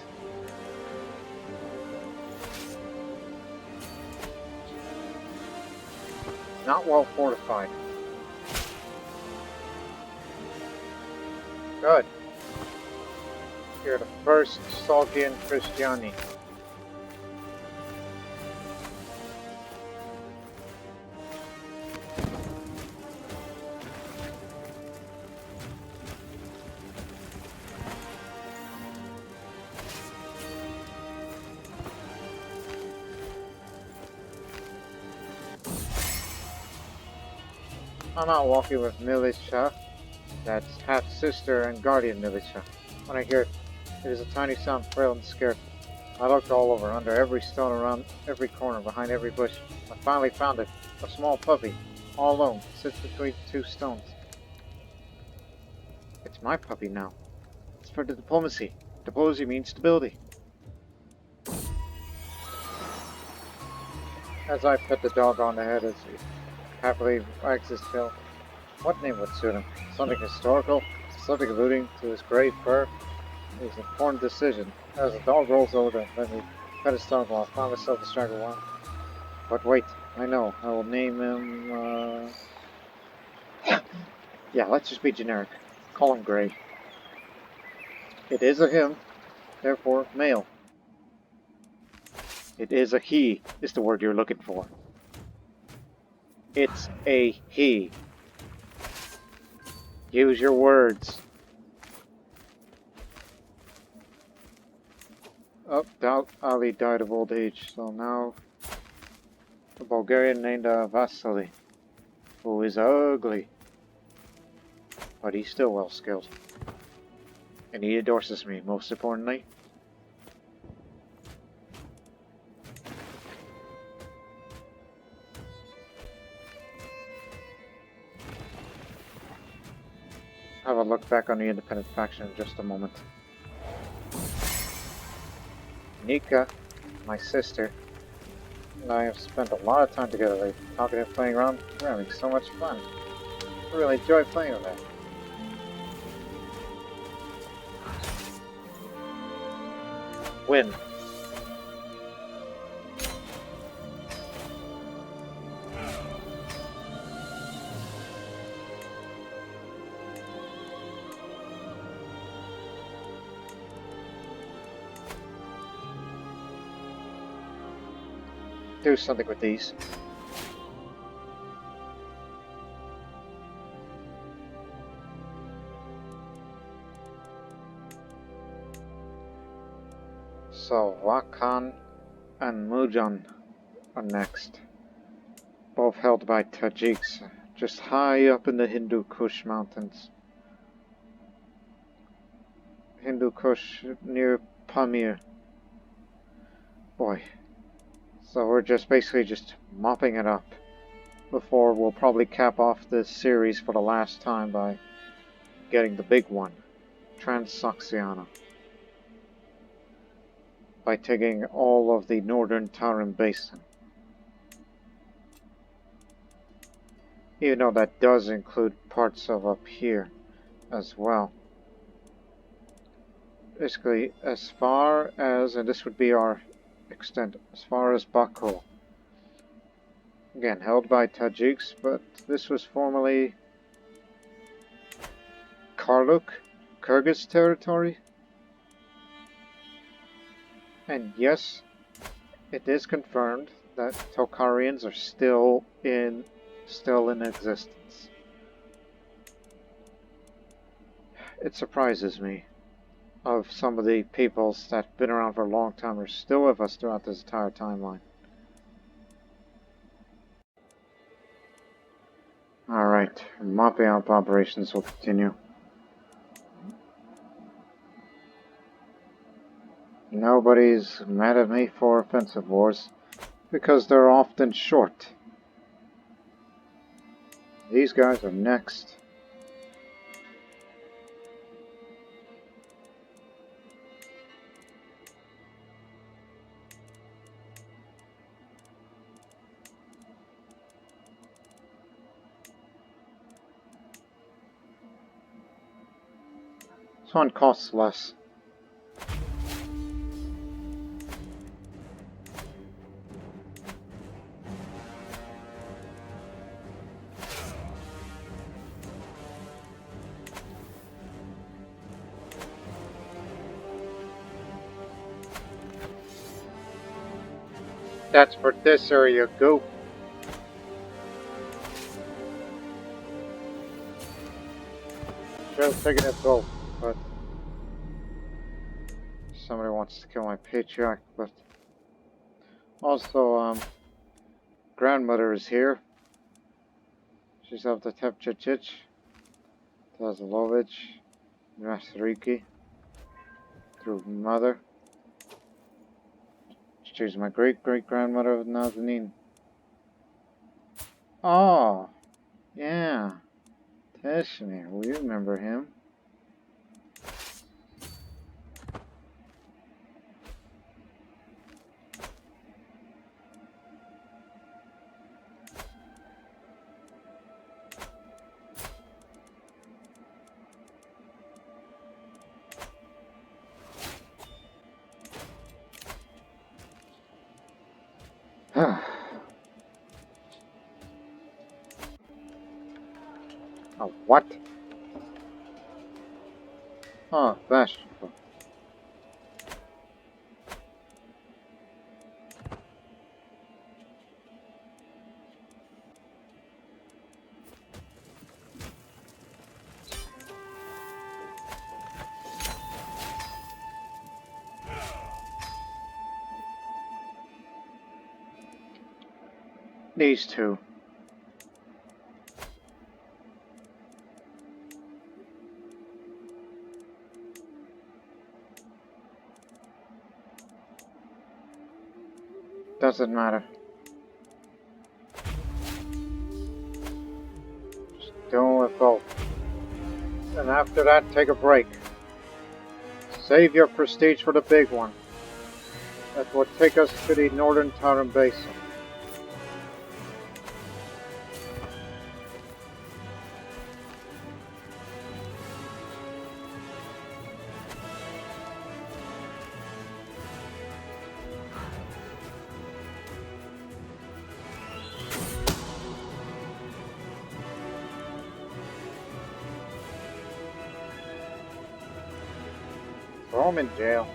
S1: Not well fortified. Good. You're the first Sogdian Krstjani. I'm out walking with militia, that's half-sister and guardian militia. When I hear it, it is a tiny sound, frail and scared. I looked all over, under every stone, around every corner, behind every bush. I finally found it, a small puppy, all alone, sits between two stones. It's my puppy now. It's for the diplomacy. Diplomacy means stability. As I pet the dog on the head as he happily wags his tail. What name would suit him? Something historical? Something alluding to his great fur? It was an important decision. As the dog rolls over, let me pet his dog while I find myself distracted one. But wait, I know. I will name him, yeah, let's just be generic. Call him Gray. It is a him, therefore male. It is a he, is the word you're looking for. It's a he. Use your words. Oh, Ali died of old age, so now a Bulgarian named Vasily, who is ugly, but he's still well skilled. And he endorses me, most importantly. Have a look back on the independent faction in just a moment. Nika, my sister, and I have spent a lot of time together lately, talking and playing around. We're having so much fun. I really enjoy playing with her. win. Do something with these. So Wakhan and Mujan are next, both held by Tajiks, just high up in the Hindu Kush mountains. Hindu Kush near Pamir. Boy. So we're just basically just mopping it up before we'll probably cap off this series for the last time by getting the big one, Transoxiana, by taking all of the Northern Tarim Basin. Even though that does include parts of up here as well. Basically, as far as, and this would be our extent, as far as Bakul. Again, held by Tajiks, but this was formerly Karluk, Kyrgyz territory. And yes, it is confirmed that Tokharians are still in existence. It surprises me of some of the peoples that have been around for a long time are still with us throughout this entire timeline. Alright, mopping up operations will continue. Nobody's mad at me for offensive wars, because they're often short. These guys are next. This one costs less. That's for this area, go. Just taking it both, but somebody wants to kill my patriarch, but also, grandmother is here. She's of the Tepchachich, Tazlovich, Nasriki, through mother. She's my great-great-grandmother of Nazanin. Oh, yeah. Teshmir, we remember him. Oh, what? Oh, vegetable. These two. Doesn't matter. Just do it both. And after that, take a break. Save your prestige for the big one. That will take us to the Northern Tarim Basin. Throw him in jail.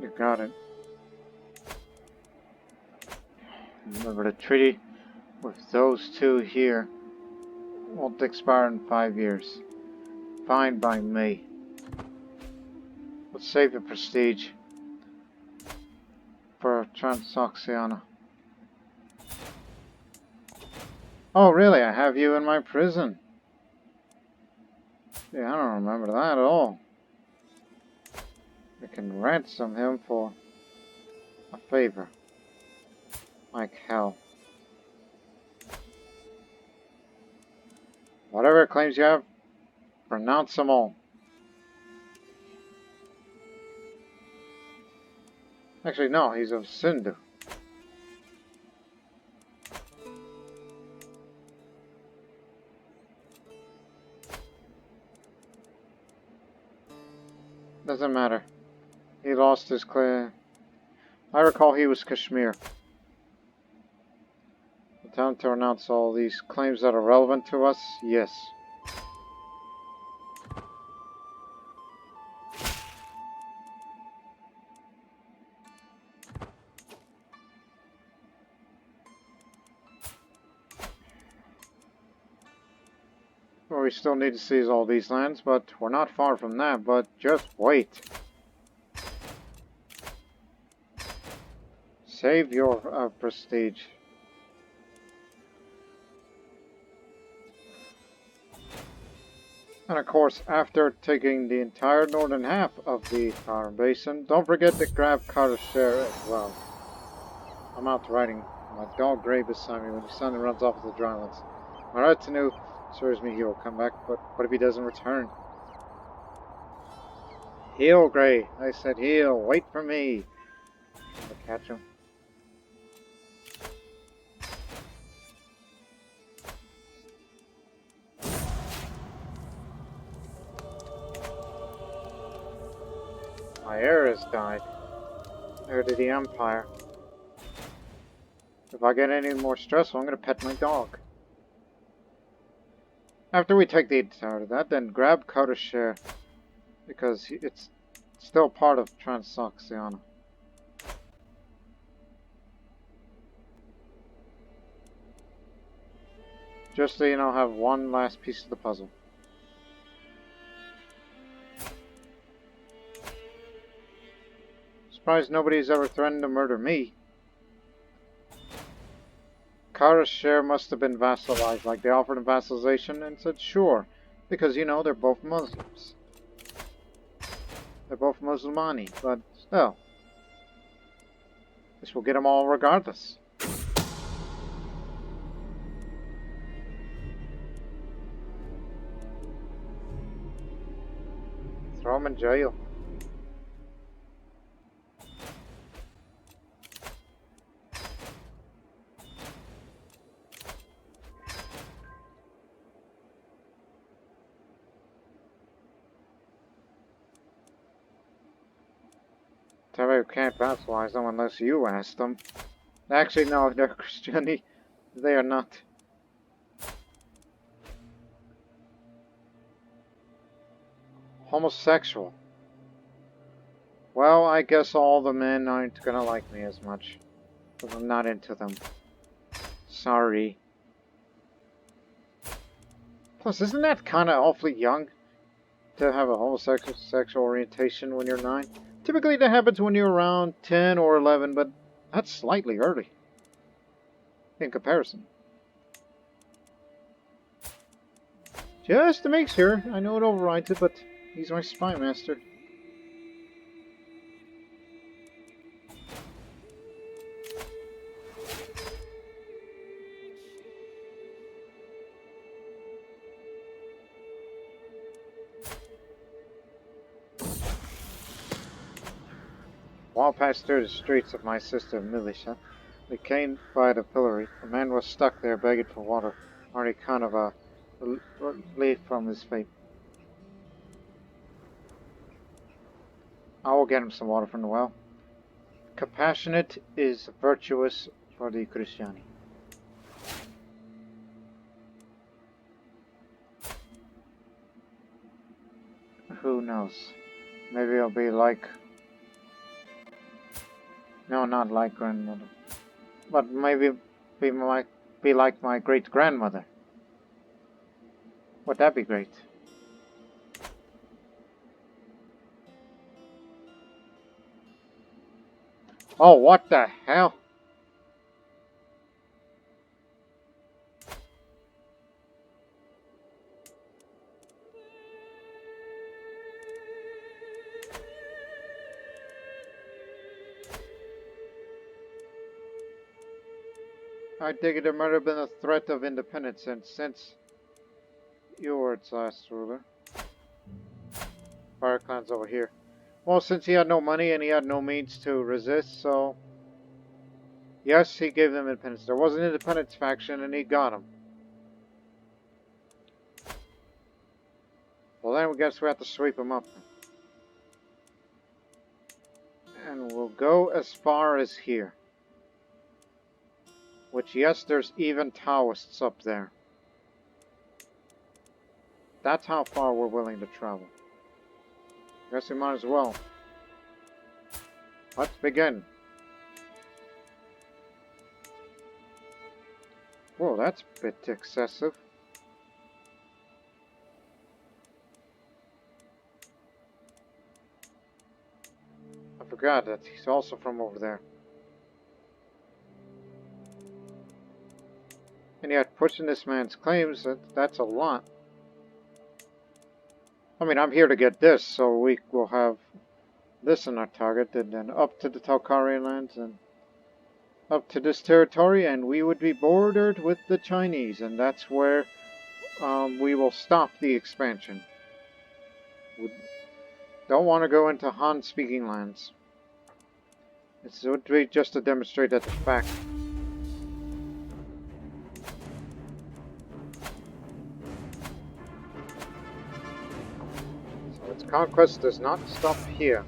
S1: You got it. Remember, the treaty with those two here won't expire in 5 years. Fine by me. Let's save the prestige for Transoxiana. Oh, really? I have you in my prison. Yeah, I don't remember that at all. I can ransom him for a favor. Like hell. Whatever claims you have, pronounce them all. Actually, no, he's of Sindhu. Doesn't matter. He lost his claim. I recall he was Kashmir. The time to renounce all these claims that are relevant to us? Yes. Well, we still need to seize all these lands, but we're not far from that, but just wait. Save your prestige. And of course, after taking the entire northern half of the Tarim Basin, don't forget to grab Krstjani as well. I'm out riding my dog Gray beside me when he suddenly runs off the drylands. My retinue serves me, he will come back, but what if he doesn't return? Heal, Gray. I said heal. Wait for me. I'll catch him. My heir has died. Heir to the Empire. If I get any more stressful, I'm going to pet my dog. After we take the entirety of that, then grab Krstjani, because it's still part of Transoxiana. Just so you know, have one last piece of the puzzle. Surprised nobody's ever threatened to murder me. Krstjani must have been vassalized, like they offered him vassalization and said sure, because you know they're both Muslims. They're both Muslimani, but still. This will get them all regardless. Throw him in jail. Tell me you can't vassalize them unless you ask them. Actually, no, they're Krstjani. They are not. Homosexual. Well, I guess all the men aren't gonna like me as much. Because I'm not into them. Sorry. Plus, isn't that kind of awfully young to have a homosexual sexual orientation when you're 9? Typically that happens when you're around 10 or 11, but that's slightly early in comparison. Just to make sure. I know it overrides it, but he's my spy master. While passed through the streets of my sister Militia, we came by the pillory. A man was stuck there begging for water, already kind of a relief from his fate. I will get him some water from the well. Compassionate is virtuous for the Krstjani. Who knows? Maybe I'll be like... No, not like grandmother. But maybe be like my great-grandmother. Would that be great? Oh, what the hell? I take it there might have been a threat of independence, and since you were its last ruler, Fire Clan's over here. Well, since he had no money and he had no means to resist, so yes, he gave them independence. There was an independence faction, and he got them. Well, then we guess we have to sweep them up. And we'll go as far as here. Which, yes, there's even Taoists up there. That's how far we're willing to travel. Guess we might as well. Let's begin. Whoa, that's a bit excessive. I forgot that he's also from over there. And yet, pushing this man's claims, that's a lot. I mean, I'm here to get this, so we will have this in our target, and then up to the Tokharian lands, and up to this territory, and we would be bordered with the Chinese, and that's where we will stop the expansion. We don't want to go into Han-speaking lands. It would be just to demonstrate that the fact. So its conquest does not stop here.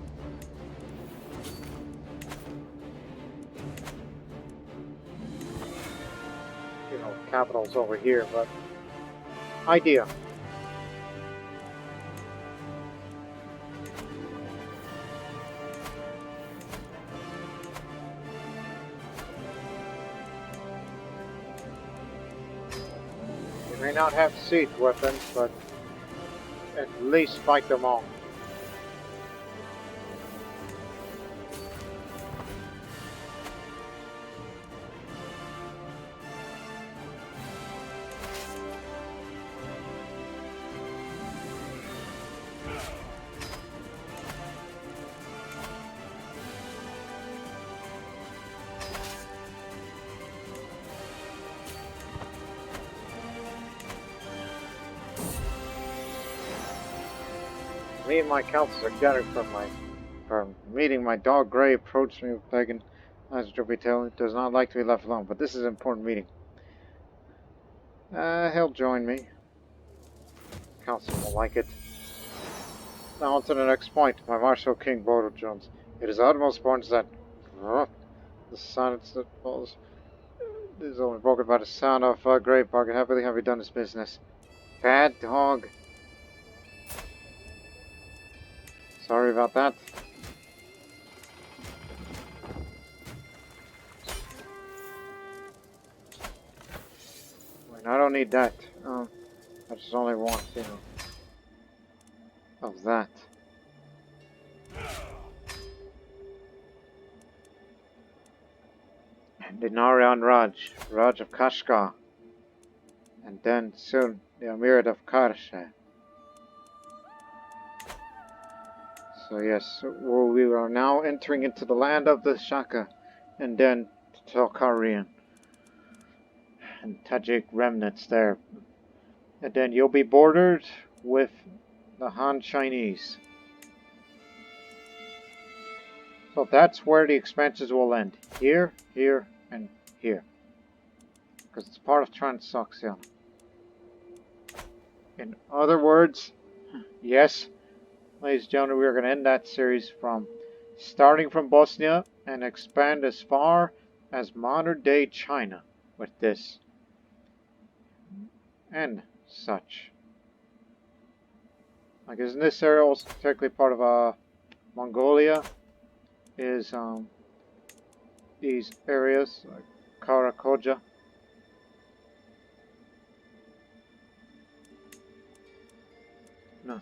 S1: You know, capital's over here, but idea. We may not have siege weapons, but at least fight them all. Me and my councils are gathered from meeting. My dog Gray approached me begging, as Jobitail does not like to be left alone, but this is an important meeting. He'll join me. Council will like it. Now on to the next point. My Marshal King Bodo Jones. It is of utmost importance that the silence that follows is only broken by the sound of Gray barking. Happily have you done his business. Bad dog. Sorry about that. Wait, I don't need that. I just only want, you know, of that. And the Narayan Raj of Kashgar, and then soon the Emirate of Karsh. So yes, we are now entering into the land of the Shaka, and then Tokharian and Tajik remnants there. And then you'll be bordered with the Han Chinese. So that's where the expansions will end. Here, here, and here. Because it's part of Transoxiana. In other words, yes, ladies and gentlemen, we are going to end that series from starting from Bosnia and expand as far as modern day China with this and such. Like, isn't this area also technically part of Mongolia? Is these areas like Karakoja? No.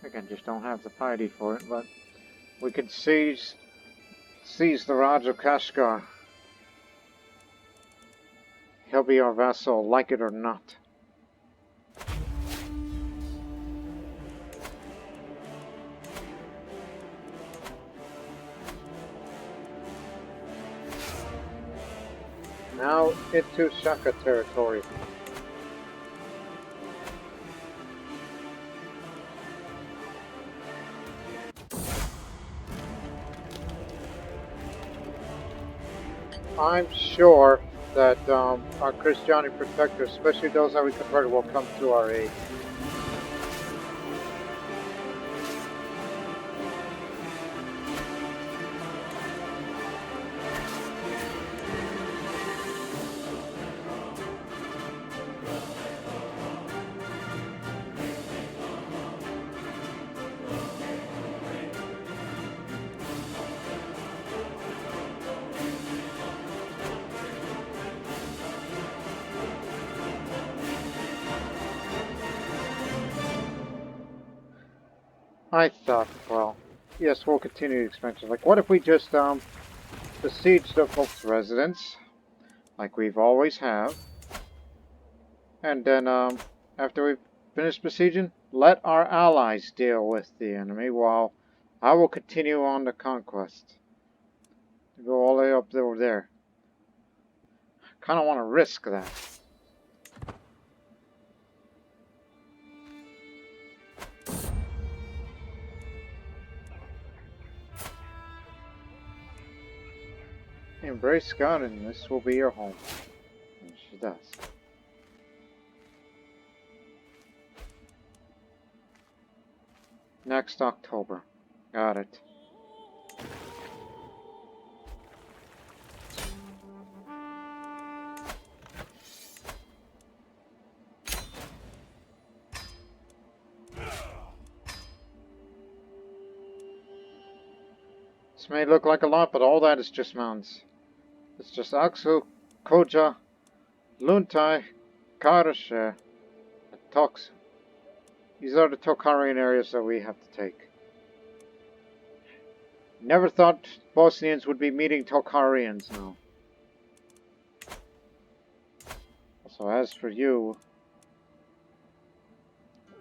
S1: Again, just don't have the piety for it, but we could seize the Raj of Kashgar. He'll be our vassal, like it or not. Now into Shaka territory. I'm sure that our Krstjani protectors, especially those that we converted, will come to our aid. I thought, well, yes, we'll continue the expansion. Like, what if we just besiege the folks' residence, like we've always have, and then after we've finished besieging, let our allies deal with the enemy while I will continue on the conquest. Go all the way up over there. Kind of want to risk that. Embrace God, and this will be your home. And she does. Next October. Got it. This may look like a lot, but all that is just mountains. It's just Aksu, Koja, Luntai, Karashe, and Toks. These are the Tokharian areas that we have to take. Never thought Bosnians would be meeting Tokharians now. So as for you,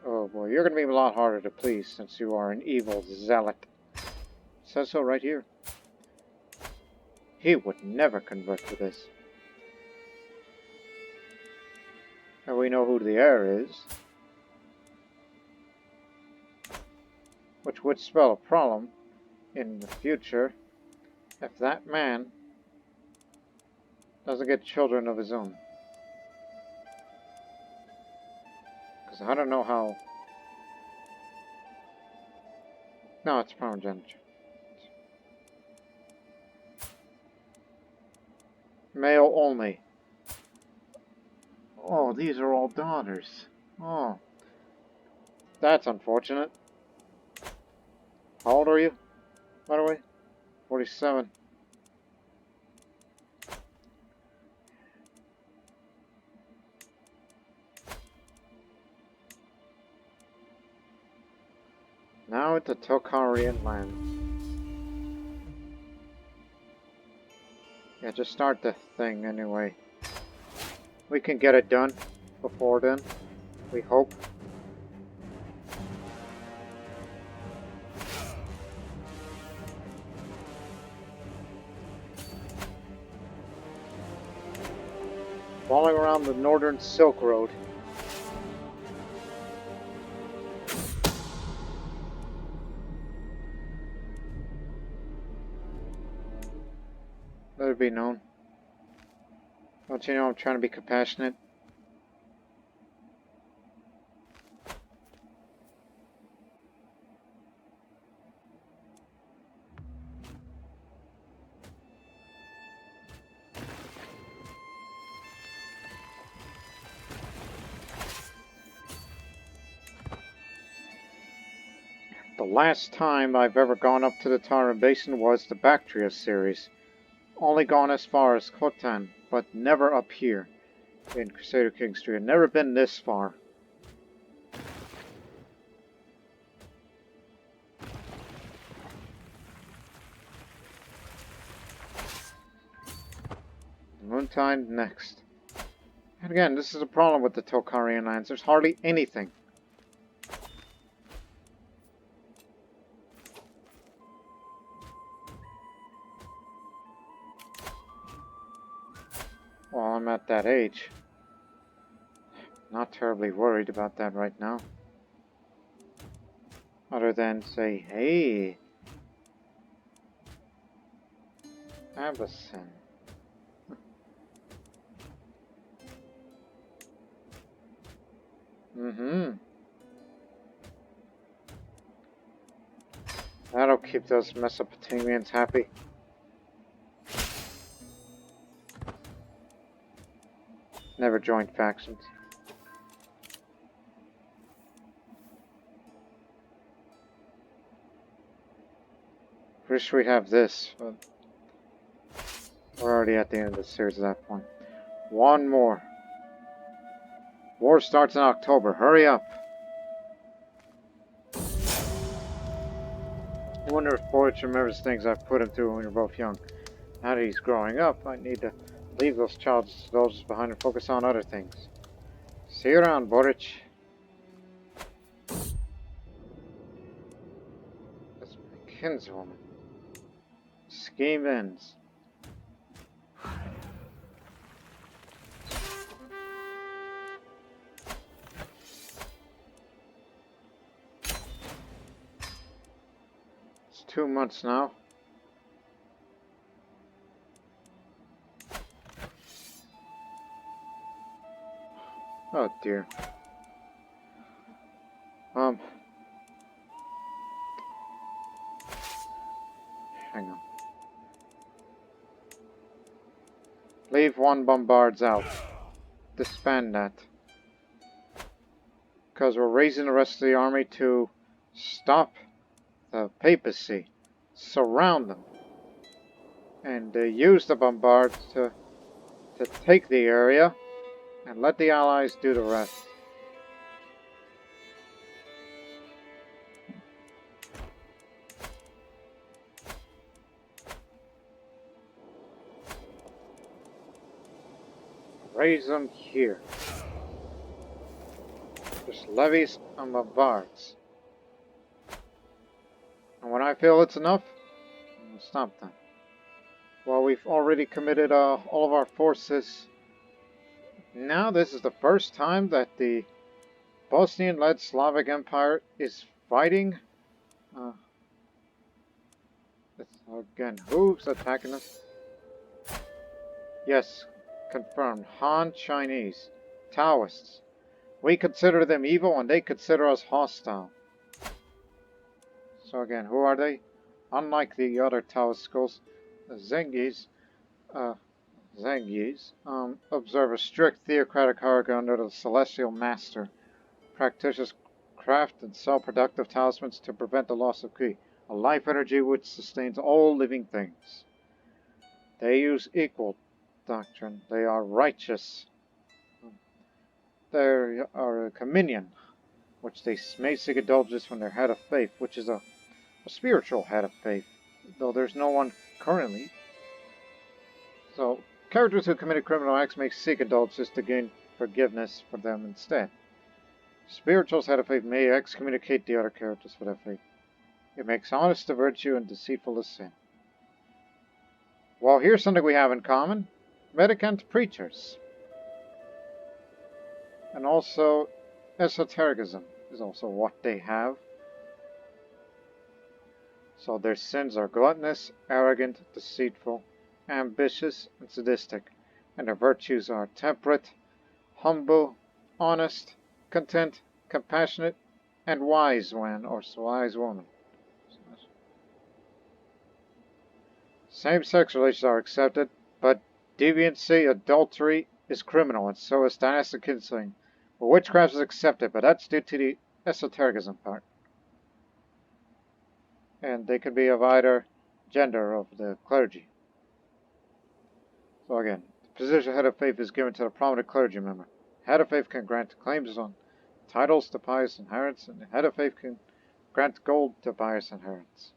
S1: oh boy, you're going to be a lot harder to please since you are an evil zealot. It says so right here. He would never convert to this. And we know who the heir is. Which would spell a problem in the future if that man doesn't get children of his own. Because I don't know how... No, it's primogeniture. Male only. Oh, these are all daughters. Oh. That's unfortunate. How old are you, by the way? 47. Now at the Tokharian lands. Yeah, just start the thing anyway. We can get it done before then. We hope. Falling around the Northern Silk Road. Let it be known. Don't you know I'm trying to be compassionate? The last time I've ever gone up to the Tarim Basin was the Bactria series. Only gone as far as Khotan, but never up here in Crusader King Street. I've never been this far. Moontide next. And again, this is a problem with the Tokharian lands. There's hardly anything. Well, I'm at that age. Not terribly worried about that right now. Other than say, hey, Abyssin. That'll keep those Mesopotamians happy. Never joined factions. Wish we have this, but we're already at the end of the series at that point. One more. War starts in October. Hurry up. I wonder if Boych remembers things I've put him through when we were both young. Now that he's growing up, I need to leave those child soldiers behind and focus on other things. See you around, Borych. That's my kinswoman. Scheme ends. It's 2 months now. Oh dear. Hang on. Leave one bombards out. Disband that. Because we're raising the rest of the army to stop the papacy. Surround them. And use the bombards to take the area. And let the Allies do the rest. Raise them here. Just levies and bombards. And when I feel it's enough, we'll stop them. Well, we've already committed all of our forces. Now this is the first time that the Bosnian-led Slavic Empire is fighting. Again, who's attacking us? Yes, confirmed. Han Chinese. Taoists. We consider them evil and they consider us hostile. So again, who are they? Unlike the other Taoist schools, the Zengis observe a strict theocratic hierarchy under the celestial master, practices craft and sell productive talismans to prevent the loss of ki, a life energy which sustains all living things. They use equal doctrine. They are righteous. They are a communion, which they may seek indulgence from their head of faith, which is a spiritual head of faith, though there's no one currently. So, characters who committed criminal acts may seek indulgence to gain forgiveness for them instead. Spiritual's head of faith may excommunicate the other characters for their faith. It makes honest a virtue and deceitful a sin. Well, here's something we have in common. Mendicant preachers. And also, esotericism is also what they have. So their sins are gluttonous, arrogant, deceitful, ambitious, and sadistic. And their virtues are temperate, humble, honest, content, compassionate, and wise one, or wise woman. Same-sex relations are accepted, but deviancy, adultery, is criminal, and so is dynastic kinseling. Well, witchcraft is accepted, but that's due to the esotericism part. And they can be of either gender of the clergy. So again, the position of head of faith is given to the prominent clergy member. Head of faith can grant claims on titles to pious inheritance, and the head of faith can grant gold to pious inheritance.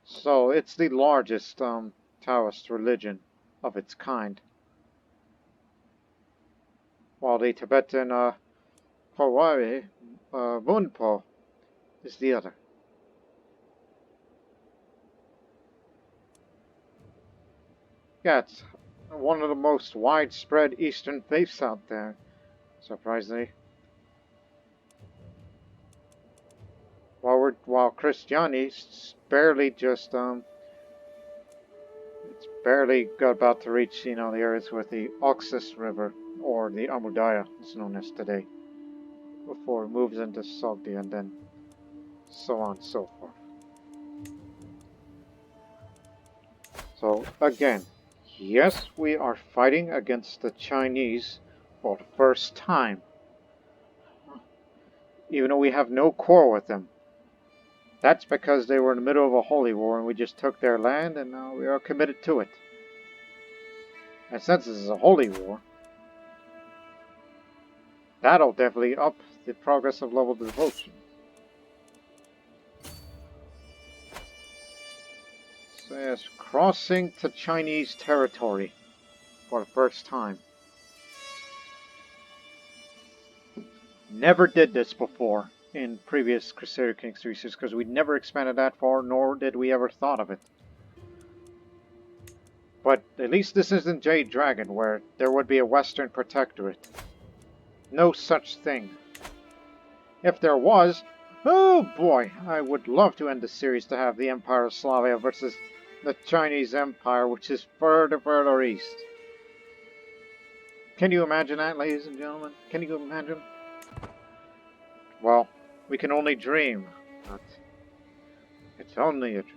S1: So it's the largest Taoist religion of its kind. While the Tibetan Pawari Bunpo is the other. Yeah, it's one of the most widespread Eastern faiths out there, surprisingly. While Krstjani barely just it's barely got about to reach, the areas with the Oxus River, or the Amudaya, it's known as today, before it moves into Sogdia and then so on and so forth. So again, yes, we are fighting against the Chinese for the first time, even though we have no quarrel with them. That's because they were in the middle of a holy war and we just took their land, and now we are committed to it. And since this is a holy war, that'll definitely up the progressive level of devotion. So yes, crossing to Chinese territory for the first time. Never did this before in previous Crusader Kings research, because we never expanded that far, nor did we ever thought of it. But at least this isn't Jade Dragon, where there would be a Western protectorate. No such thing. If there was, oh boy, I would love to end the series to have the Empire of Slavia versus the Chinese Empire, which is further east. Can you imagine that, ladies and gentlemen? Can you imagine? Well, we can only dream, but it's only a dream.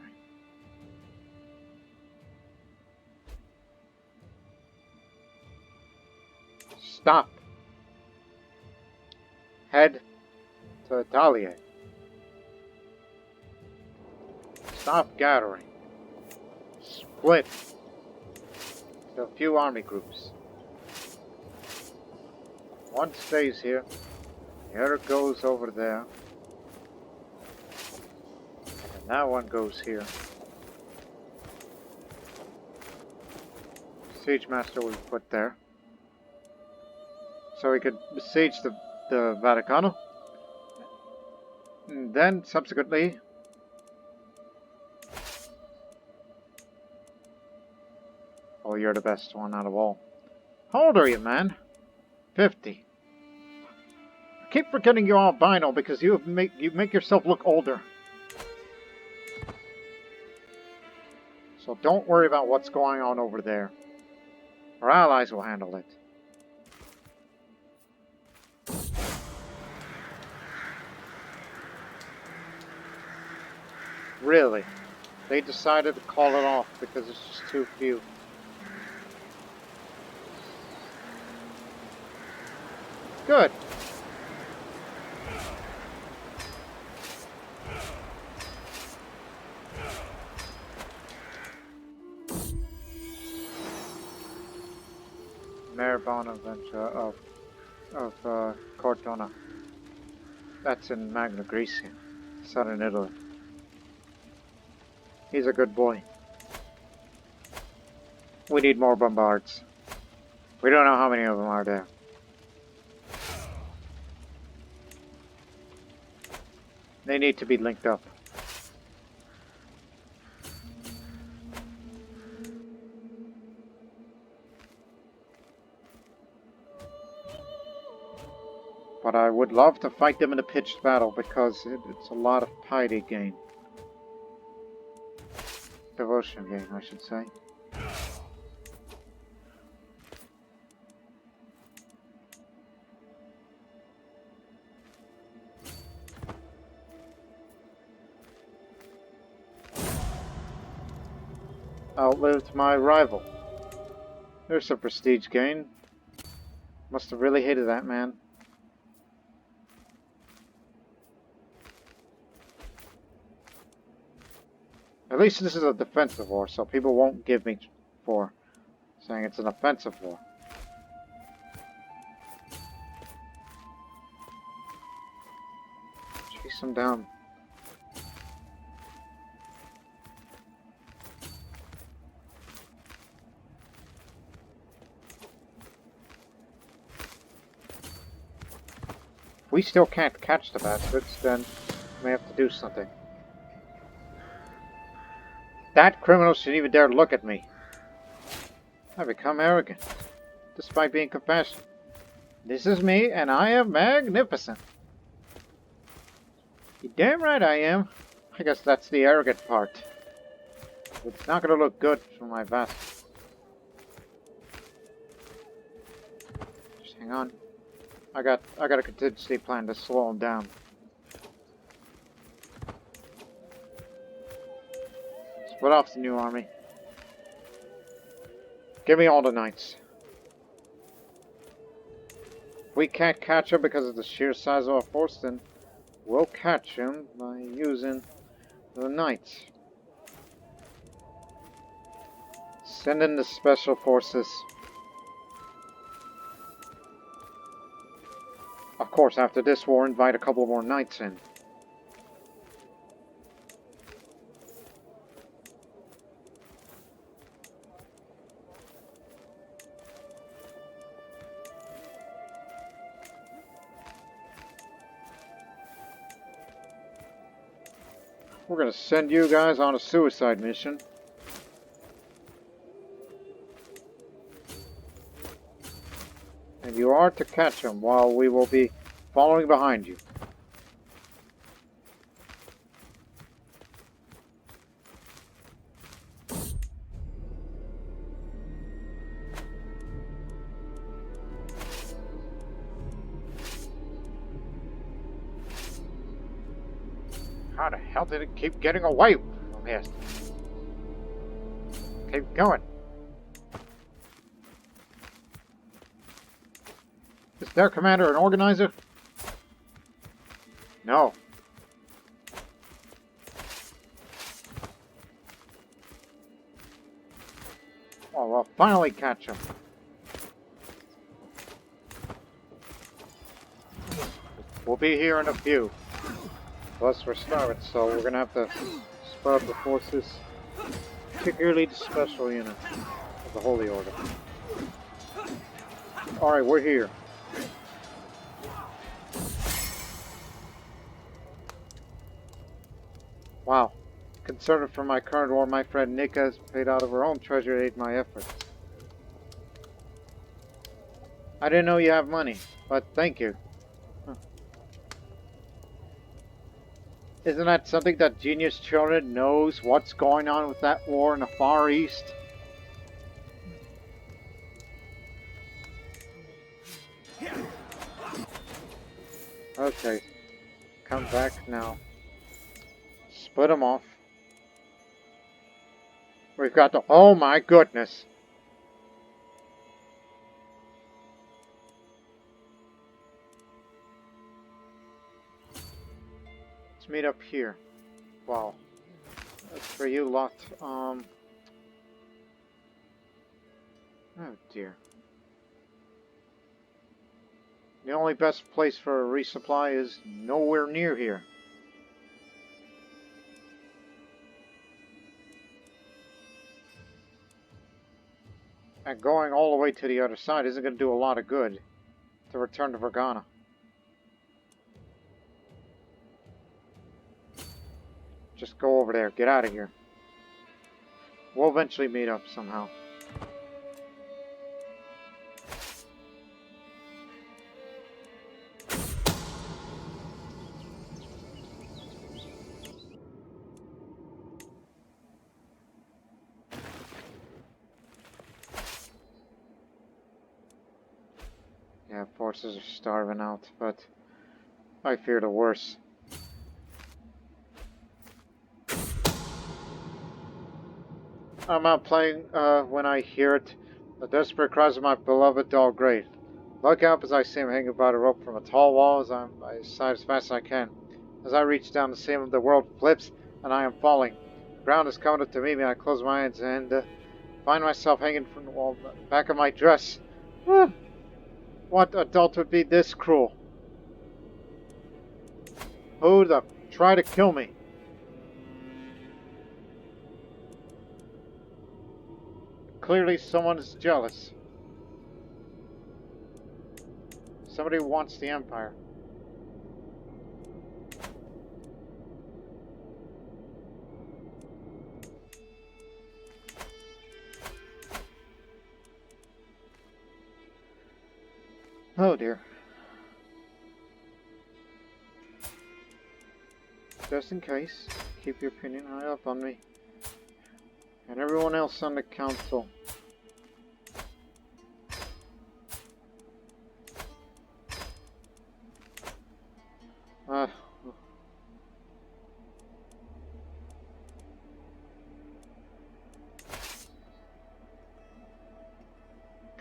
S1: Stop. Head to Italia. Stop gathering. Split to a few army groups. One stays here. The other goes over there. And that one goes here. Siege Master we put there. So we could besiege the Vaticano. And then, subsequently, oh, you're the best one out of all. How old are you, man? 50. I keep forgetting you're albino because you make yourself look older. So don't worry about what's going on over there. Our allies will handle it. Really? They decided to call it off because it's just too few. Good. Mayor Bonaventure of Cortona. That's in Magna Graecia, southern Italy. He's a good boy. We need more bombards. We don't know how many of them are there. They need to be linked up. But I would love to fight them in a pitched battle because it's a lot of piety gain. Devotion gain, I should say. Outlived my rival. There's some prestige gain. Must have really hated that man. At least this is a defensive war, so people won't give me for saying it's an offensive war. Chase him down. If we still can't catch the bastards, then we may have to do something. That criminal should even dare look at me. I've become arrogant, despite being compassionate. This is me, and I am magnificent. You're damn right I am. I guess that's the arrogant part. It's not going to look good for my vassals. Just hang on. I got a contingency plan to slow him down. Split off the new army. Give me all the knights. If we can't catch him because of the sheer size of our force, then we'll catch him by using the knights. Send in the special forces. Of course, after this war, invite a couple more knights in. We're going to send you guys on a suicide mission. And you are to catch them while we will be following behind you. How the hell did it keep getting away from here? Keep going. Is their commander an organizer? No. Well, we'll finally catch him. We'll be here in a few. Plus, we're starving, so we're gonna have to spread up the forces, particularly the special unit of the Holy Order. Alright, we're here. Wow. Concerned for my current war, my friend Nika has paid out of her own treasure to aid my efforts. I didn't know you have money, but thank you. Isn't that something that Genius Children knows what's going on with that war in the Far East? Okay. Come back now. Split them off. We've got the... Oh my goodness! Let's meet up here. Wow. That's for you lot. Oh dear. The only best place for a resupply is nowhere near here. And going all the way to the other side isn't going to do a lot of good to return to Vergana. Just go over there. Get out of here. We'll eventually meet up somehow. Yeah, forces are starving out, but I fear the worst. I'm out playing when I hear it. The desperate cries of my beloved dog Great. Look up as I see him hanging by a rope from a tall wall as I slide as fast as I can. As I reach down to see him, the world flips and I am falling. The ground is coming up to meet me. I close my eyes and find myself hanging from the wall, back of my dress. What adult would be this cruel? Who the try to kill me? Clearly someone is jealous. Somebody wants the Empire. Oh dear. Just in case, keep your opinion high up on me. And everyone else on the council.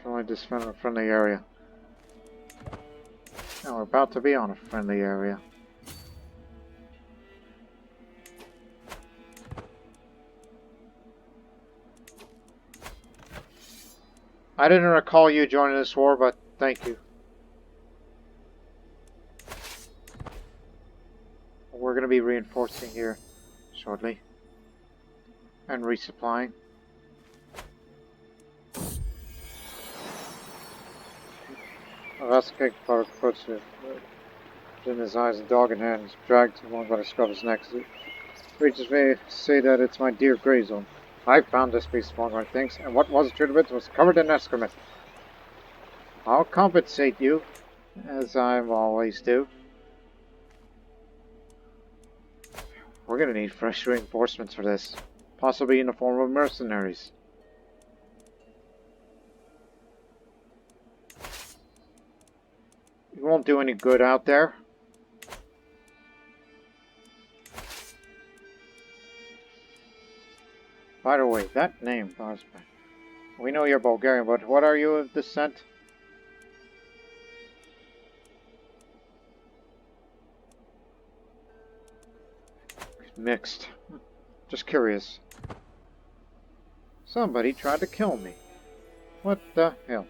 S1: Can I just find a friendly area? Now we're about to be on a friendly area. I didn't recall you joining this war, but thank you. We're going to be reinforcing here shortly. And resupplying. Vasquez puts it in his eyes, a dog in hand, dragged along by the scruff of his neck. It reaches me to say that it's my dear gray zone. I found this piece of right things, and what was true of it was covered in excrement. I'll compensate you, as I always do. We're gonna need fresh reinforcements for this, possibly in the form of mercenaries. You won't do any good out there. By the way, that name, Bosman. We know you're Bulgarian, but what are you of descent? Mixed. Just curious. Somebody tried to kill me. What the hell?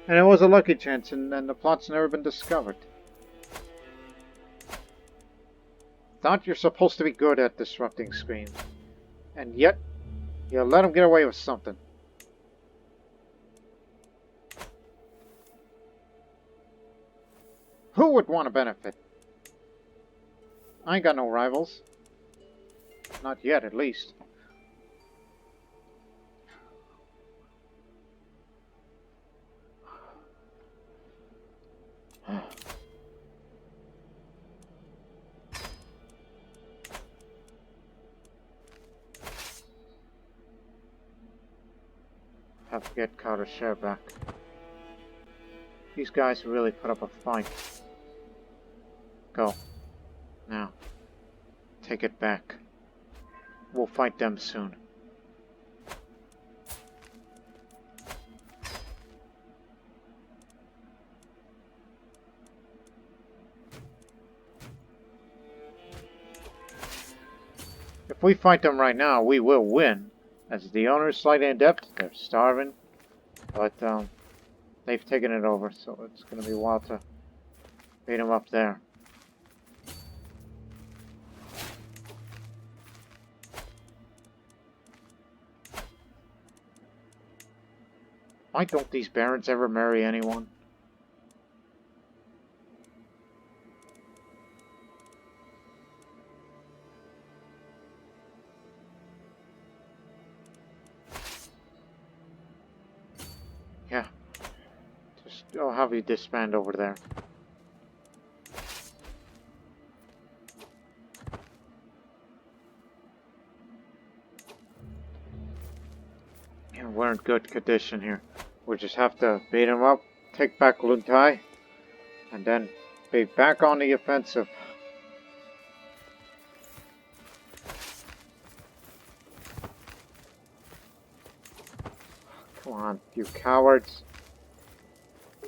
S1: And it was a lucky chance, and the plot's never been discovered. Thought you're supposed to be good at disrupting screens. And yet, you let him get away with something. Who would want to benefit? I ain't got no rivals. Not yet, at least. Have to get Carter's share back. These guys really put up a fight. Go. Now. Take it back. We'll fight them soon. If we fight them right now, we will win. As the owner is slightly in debt, they're starving. But, they've taken it over, so it's going to be wild to beat them up there. Why don't these barons ever marry anyone? Yeah. Just, I'll have you disband over there. Yeah, we're in good condition here. We just have to beat him up, take back Luntai, and then be back on the offensive. Come on, you cowards.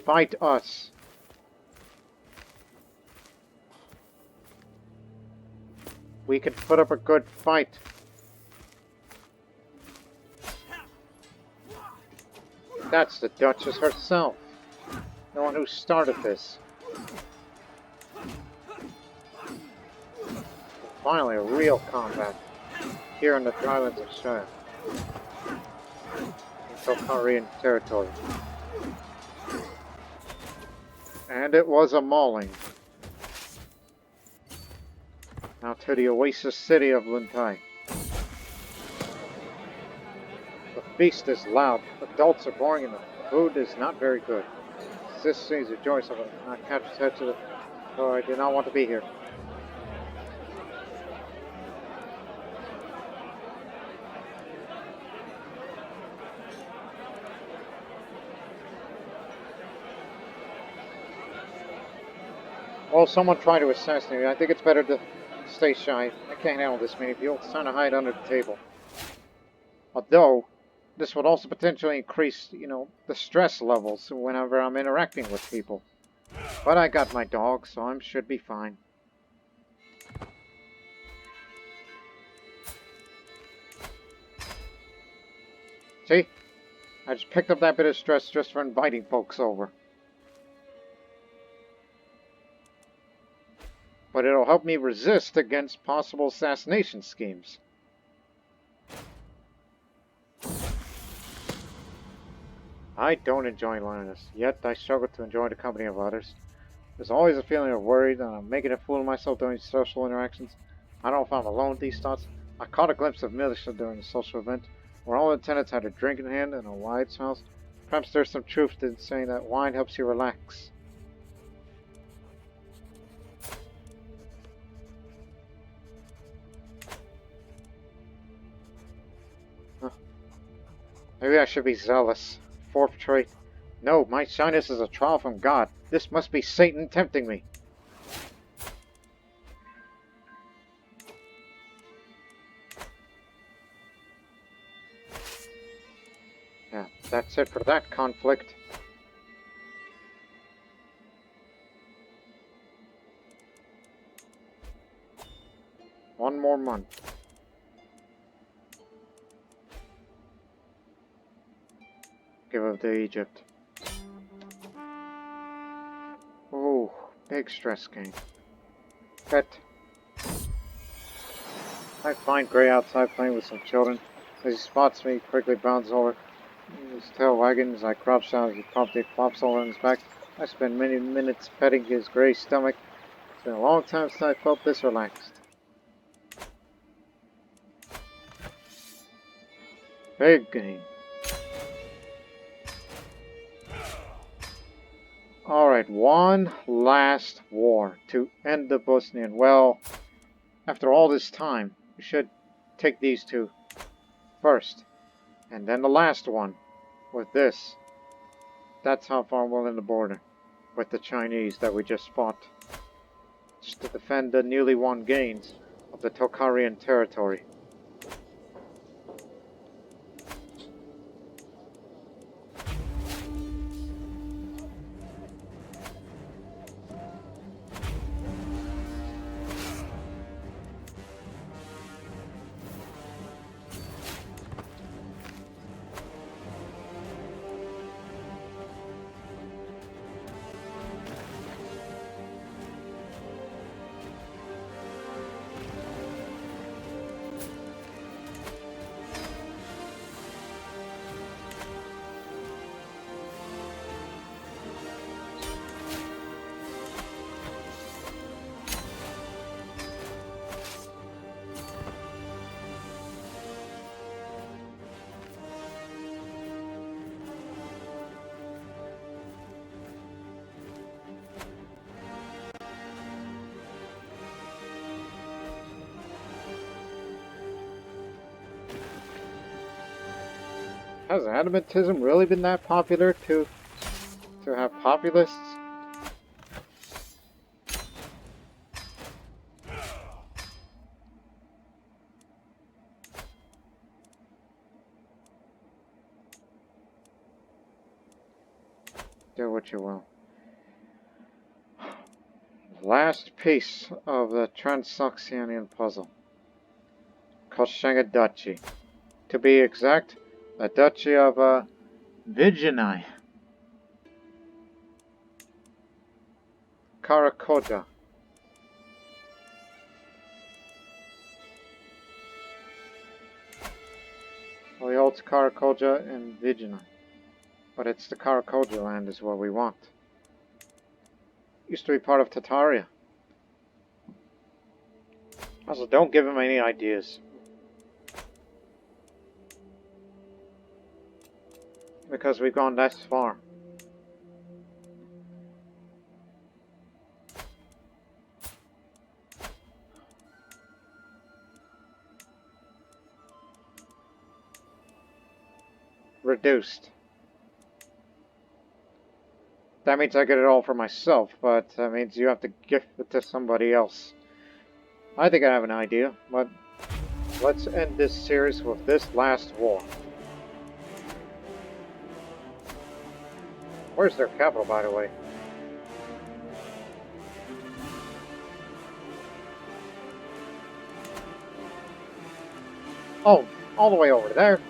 S1: Fight us. We can put up a good fight. That's the Duchess herself. The one who started this. Finally, a real combat here in the islands of Shire. In Tokharian territory. And it was a mauling. Now to the oasis city of Luntai. The feast is loud, adults are pouring in, the food is not very good. This seems a joy of it. I catch his head to the... Oh, I do not want to be here. Well, someone tried to assassinate me. I think it's better to stay shy. I can't handle this many people. It's time to hide under the table. Although, this would also potentially increase, the stress levels whenever I'm interacting with people. But I got my dog, so I should be fine. See? I just picked up that bit of stress just for inviting folks over. But it'll help me resist against possible assassination schemes. I don't enjoy loneliness, yet I struggle to enjoy the company of others. There's always a feeling of worry that I'm making a fool of myself during social interactions. I don't know if I'm alone with these thoughts. I caught a glimpse of Militia during a social event, where all the attendants had a drink in hand and a wide house. Perhaps there's some truth in saying that wine helps you relax. Huh. Maybe I should be zealous. Fourth trait. No, my shyness is a trial from God. This must be Satan tempting me. Yeah, that's it for that conflict. One more month. Give up to Egypt. Oh, big stress gain. Pet. I find Gray outside playing with some children. As he spots me, he quickly bounds over. His tail wagging as I crouch down as he promptly flops over on his back. I spend many minutes petting his gray stomach. It's been a long time since I felt this relaxed. Big game. Alright, one last war to end the Bosnian. Well, after all this time, we should take these two first. And then the last one with this. That's how far we'll in the border with the Chinese that we just fought. Just to defend the newly won gains of the Tokharian territory. Has Adamitism really been that popular to have populists? Do what you will. Last piece of the Transoxianian puzzle. Krstjani Duchy. To be exact, the Duchy of Krstjani. Karakoja. Well, he holds Karakoja and Krstjani. But it's the Karakoja land is what we want. Used to be part of Tataria. Also, don't give him any ideas. Because we've gone this far. Reduced. That means I get it all for myself, but that means you have to gift it to somebody else. I think I have an idea, but let's end this series with this last war. Where's their capital, by the way? Oh, all the way over there.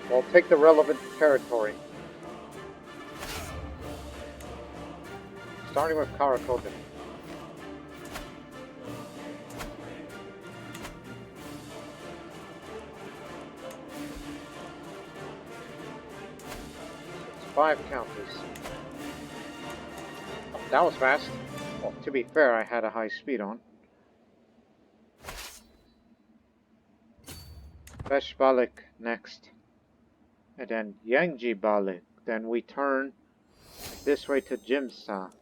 S1: Well, take the relevant territory. Starting with Karakoja. It's 5 counties. Oh, that was fast. Well, to be fair, I had a high speed on. Beshbalik next. And then Yangjibalik. Then we turn this way to Jimsa.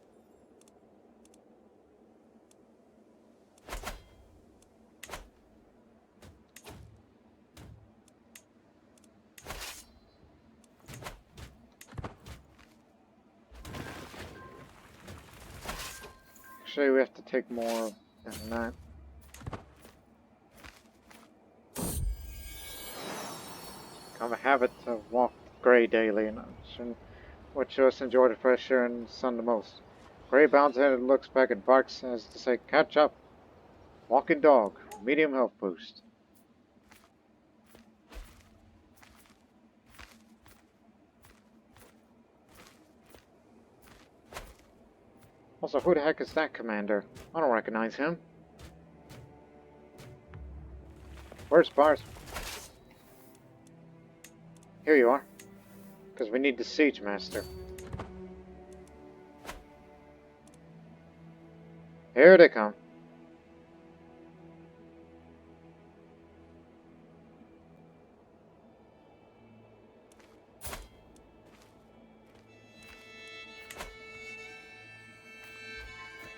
S1: Actually, we have to take more than that. Become a habit to walk grey daily, and which us enjoy the fresh air and sun the most. Grey bounds ahead and looks back and barks as to say, "Catch up." Walking dog, medium health boost. Also, who the heck is that commander? I don't recognize him. Where's Bars? Here you are. Because we need the siege master. Here they come.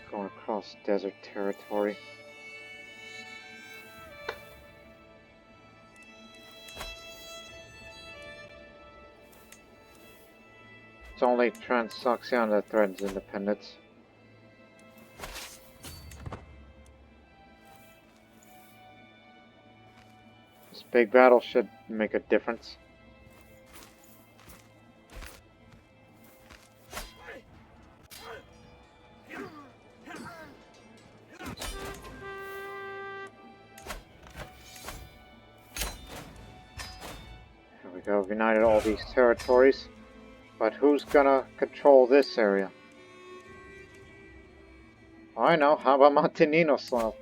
S1: Going across desert territory. It's only Transoxiana that threatens independence. This big battle should make a difference. Here we go, we've united all these territories. But who's gonna control this area? I know, how about Montenegro?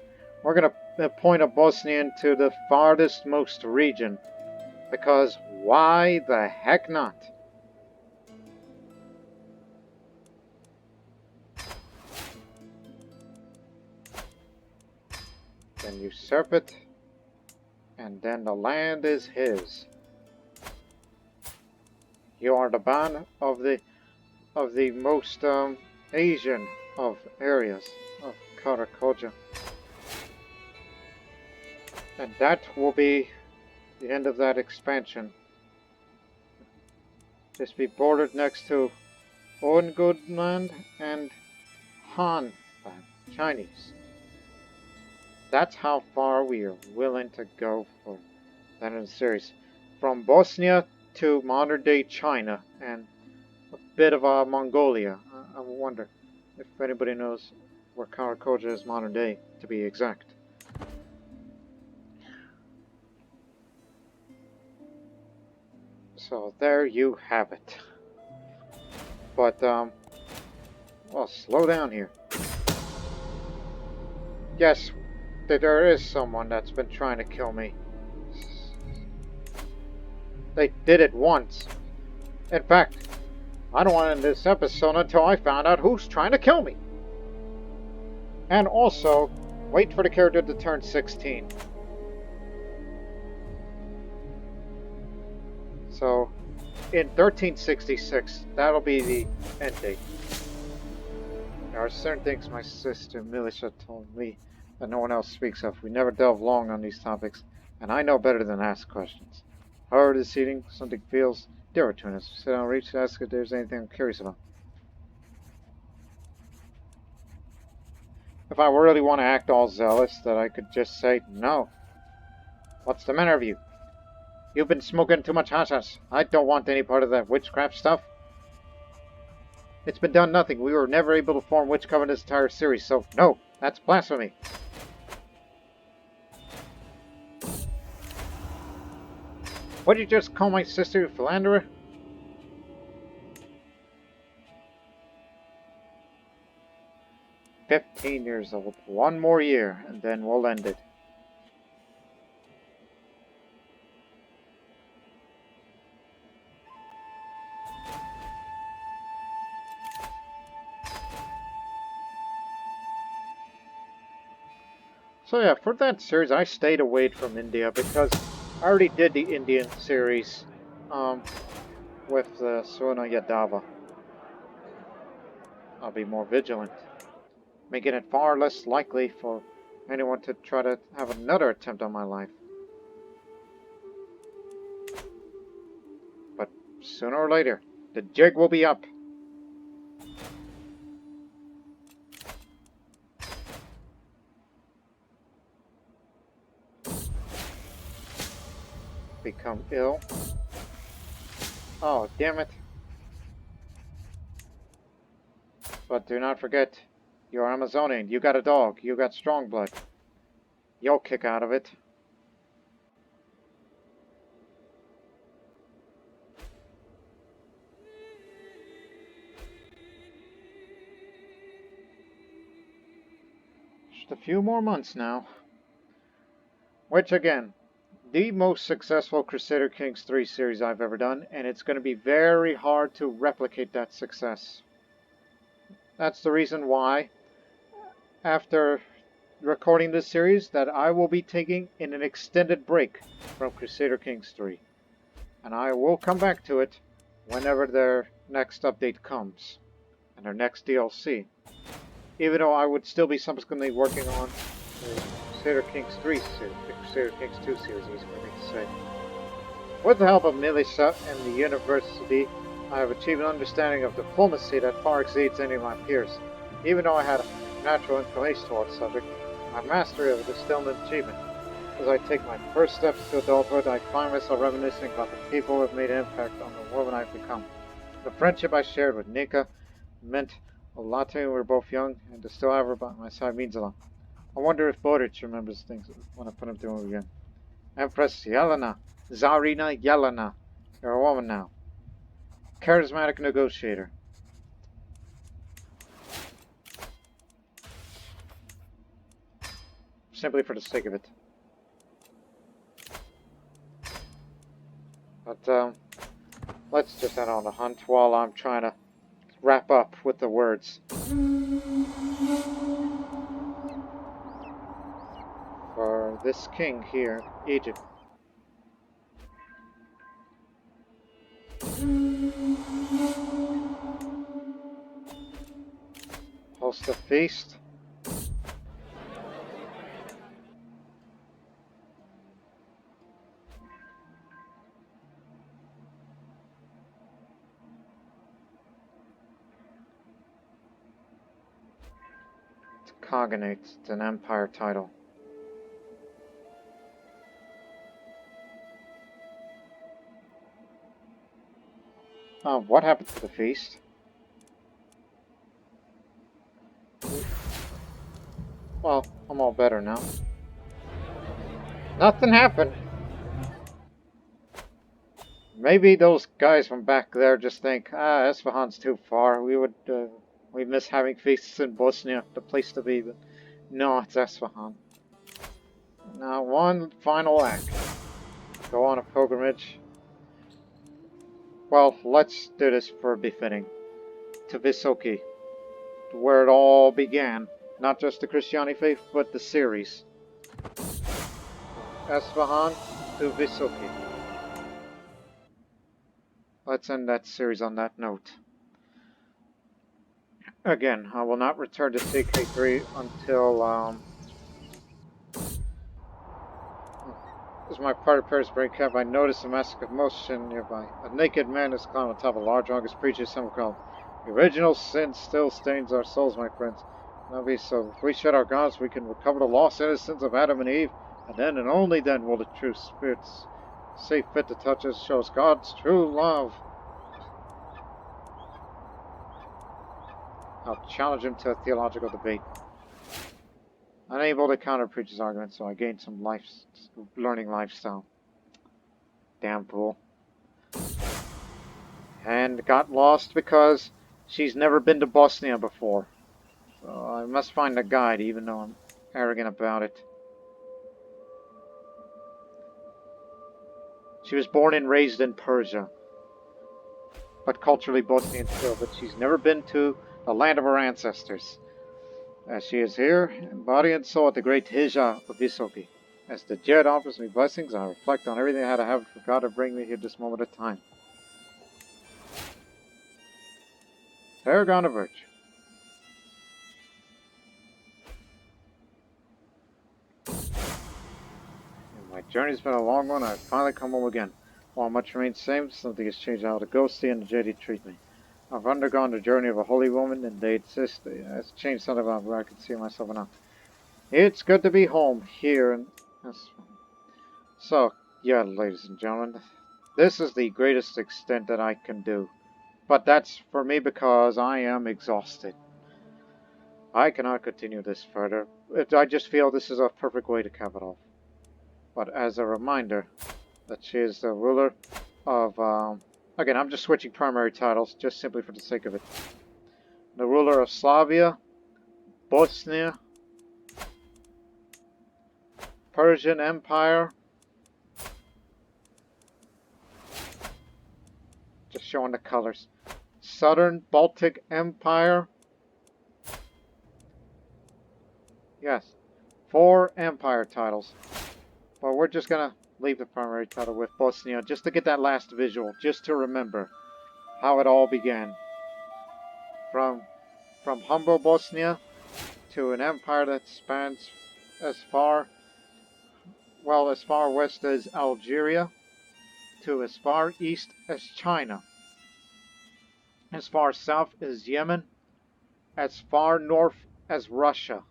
S1: We're gonna appoint a Bosnian to the farthest most region. Because why the heck not? Then usurp it, and then the land is his. You are the ban of the most Asian of areas of Karakoja. And that will be the end of that expansion. Just be bordered next to Ongudland and Han land, Chinese. That's how far we are willing to go for that in the series. From Bosnia to modern day China and a bit of Mongolia. I wonder if anybody knows where Karakoja is modern day, to be exact. So there you have it. But, well, slow down here. Yes, there is someone that's been trying to kill me. They did it once. In fact, I don't want to end this episode until I found out who's trying to kill me. And also, wait for the character to turn 16. So, in 1366, that'll be the end date. There are certain things my sister Militia told me that no one else speaks of. We never delve long on these topics, and I know better than ask questions. However, this evening, something feels dear between us. Sit down, reach, ask if there's anything I'm curious about. If I really want to act all zealous, that I could just say no. What's the matter with you? You've been smoking too much hashish. I don't want any part of that witchcraft stuff. It's been done nothing. We were never able to form witch cover this entire series, so no, that's blasphemy. What did you just call my sister, philanderer? "15 years old. One more year, and then we'll end it." So yeah, for that series, I stayed away from India because I already did the Indian series with Suna Yadava. I'll be more vigilant, making it far less likely for anyone to try to have another attempt on my life. But sooner or later, the jig will be up. Become ill. Oh, damn it. But do not forget, you're Amazonian, you got a dog, you got strong blood. You'll kick out of it. Just a few more months now. Which again, the most successful Crusader Kings 3 series I've ever done, and it's going to be very hard to replicate that success. That's the reason why, after recording this series, that I will be taking in an extended break from Crusader Kings 3. And I will come back to it whenever their next update comes, and their next DLC. Even though I would still be subsequently working on the Crusader Kings 3 series, the Crusader Kings 2 series, easy for me to say. With the help of Militia and the University, I have achieved an understanding of diplomacy that far exceeds any of my peers. Even though I had a natural inclination towards the subject, my mastery of it is still an achievement. As I take my first steps to adulthood, I find myself reminiscing about the people who have made an impact on the woman I've become. The friendship I shared with Nika meant a lot to me when we were both young, and to still have her by my side means a lot. I wonder if Boric remembers things when I put him through him again. Empress Yelena, Tsarina Yelena, you're a woman now. Charismatic negotiator. Simply for the sake of it. But, let's just head on the hunt while I'm trying to wrap up with the words. For this king here, Egypt. Host a feast. Cognate. It's an Empire title. What happened to the feast? Well, I'm all better now. Nothing happened. Maybe those guys from back there just think, Esfahan's too far. We miss having feasts in Bosnia, the place to be. But no, it's Esfahan. Now, one final act. Go on a pilgrimage. Well, let's do this for befitting. To Visoki, where it all began. Not just the Krstjani faith, but the series. Esfahan to Visoki. Let's end that series on that note. Again, I will not return to CK3 until, as my party prepares to break camp, I notice a massive commotion nearby. A naked man is climbing on top of a large August preaches some called the original sin still stains our souls, my friends. Now be so. If we shed our gods, we can recover the lost innocence of Adam and Eve, and then and only then will the true spirits see fit to touch us, show us God's true love. I'll challenge him to a theological debate. Unable to counter preacher's argument, so I gained some learning lifestyle. Damn fool. And got lost because she's never been to Bosnia before. So I must find a guide, even though I'm arrogant about it. She was born and raised in Persia, but culturally Bosnian still, but she's never been to the land of her ancestors. As she is here, in body and soul at the great Hija of Visoki. As the Jed offers me blessings, I reflect on everything I had to have for God to bring me here this moment of time. Paragon of Virtue. My journey's been a long one. I've finally come home again. While much remains the same, something has changed how the ghosty and the JD treat me. I've undergone the journey of a holy woman, and they insist it has changed something about where I can see myself enough. It's good to be home here, and so, yeah, ladies and gentlemen, this is the greatest extent that I can do. But that's for me because I am exhausted. I cannot continue this further. I just feel this is a perfect way to cap it off. But as a reminder that she is the ruler of, again, I'm just switching primary titles, just simply for the sake of it. The ruler of Slavia, Bosnia, Persian Empire, just showing the colors, Southern Baltic Empire, yes, 4 Empire titles. But we're just going to leave the primary title with Bosnia, just to get that last visual, just to remember how it all began. From humble Bosnia to an empire that spans as far west as Algeria, to as far east as China, as far south as Yemen, as far north as Russia.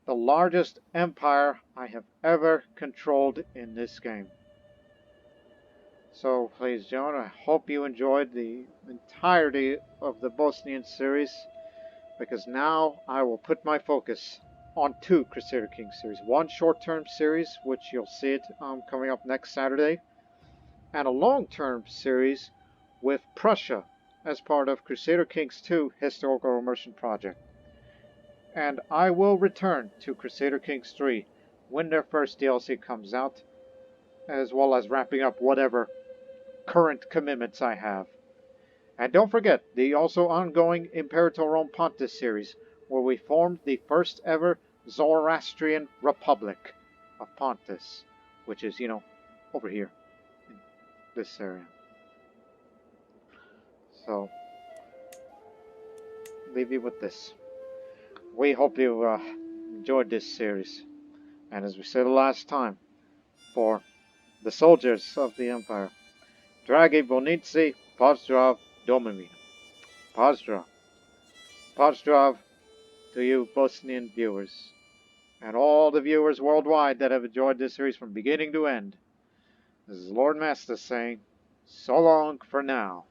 S1: The largest empire I have ever controlled in this game. So, ladies and gentlemen, I hope you enjoyed the entirety of the Bosnian series, because now I will put my focus on 2 Crusader Kings series. One short-term series, which you'll see it coming up next Saturday, and a long-term series with Prussia as part of Crusader Kings 2 Historical Immersion Project. And I will return to Crusader Kings 3 when their first DLC comes out, as well as wrapping up whatever current commitments I have. And don't forget the also ongoing Imperator Rome Pontus series, where we formed the first ever Zoroastrian Republic of Pontus, which is, over here in this area. So, leave you with this. We hope you enjoyed this series. And as we said the last time, for the soldiers of the Empire, Dragi Bonici, Pozdrav Domimi. Pozdrav. Pozdrav to you Bosnian viewers, and all the viewers worldwide that have enjoyed this series from beginning to end. This is Lord Master saying, so long for now.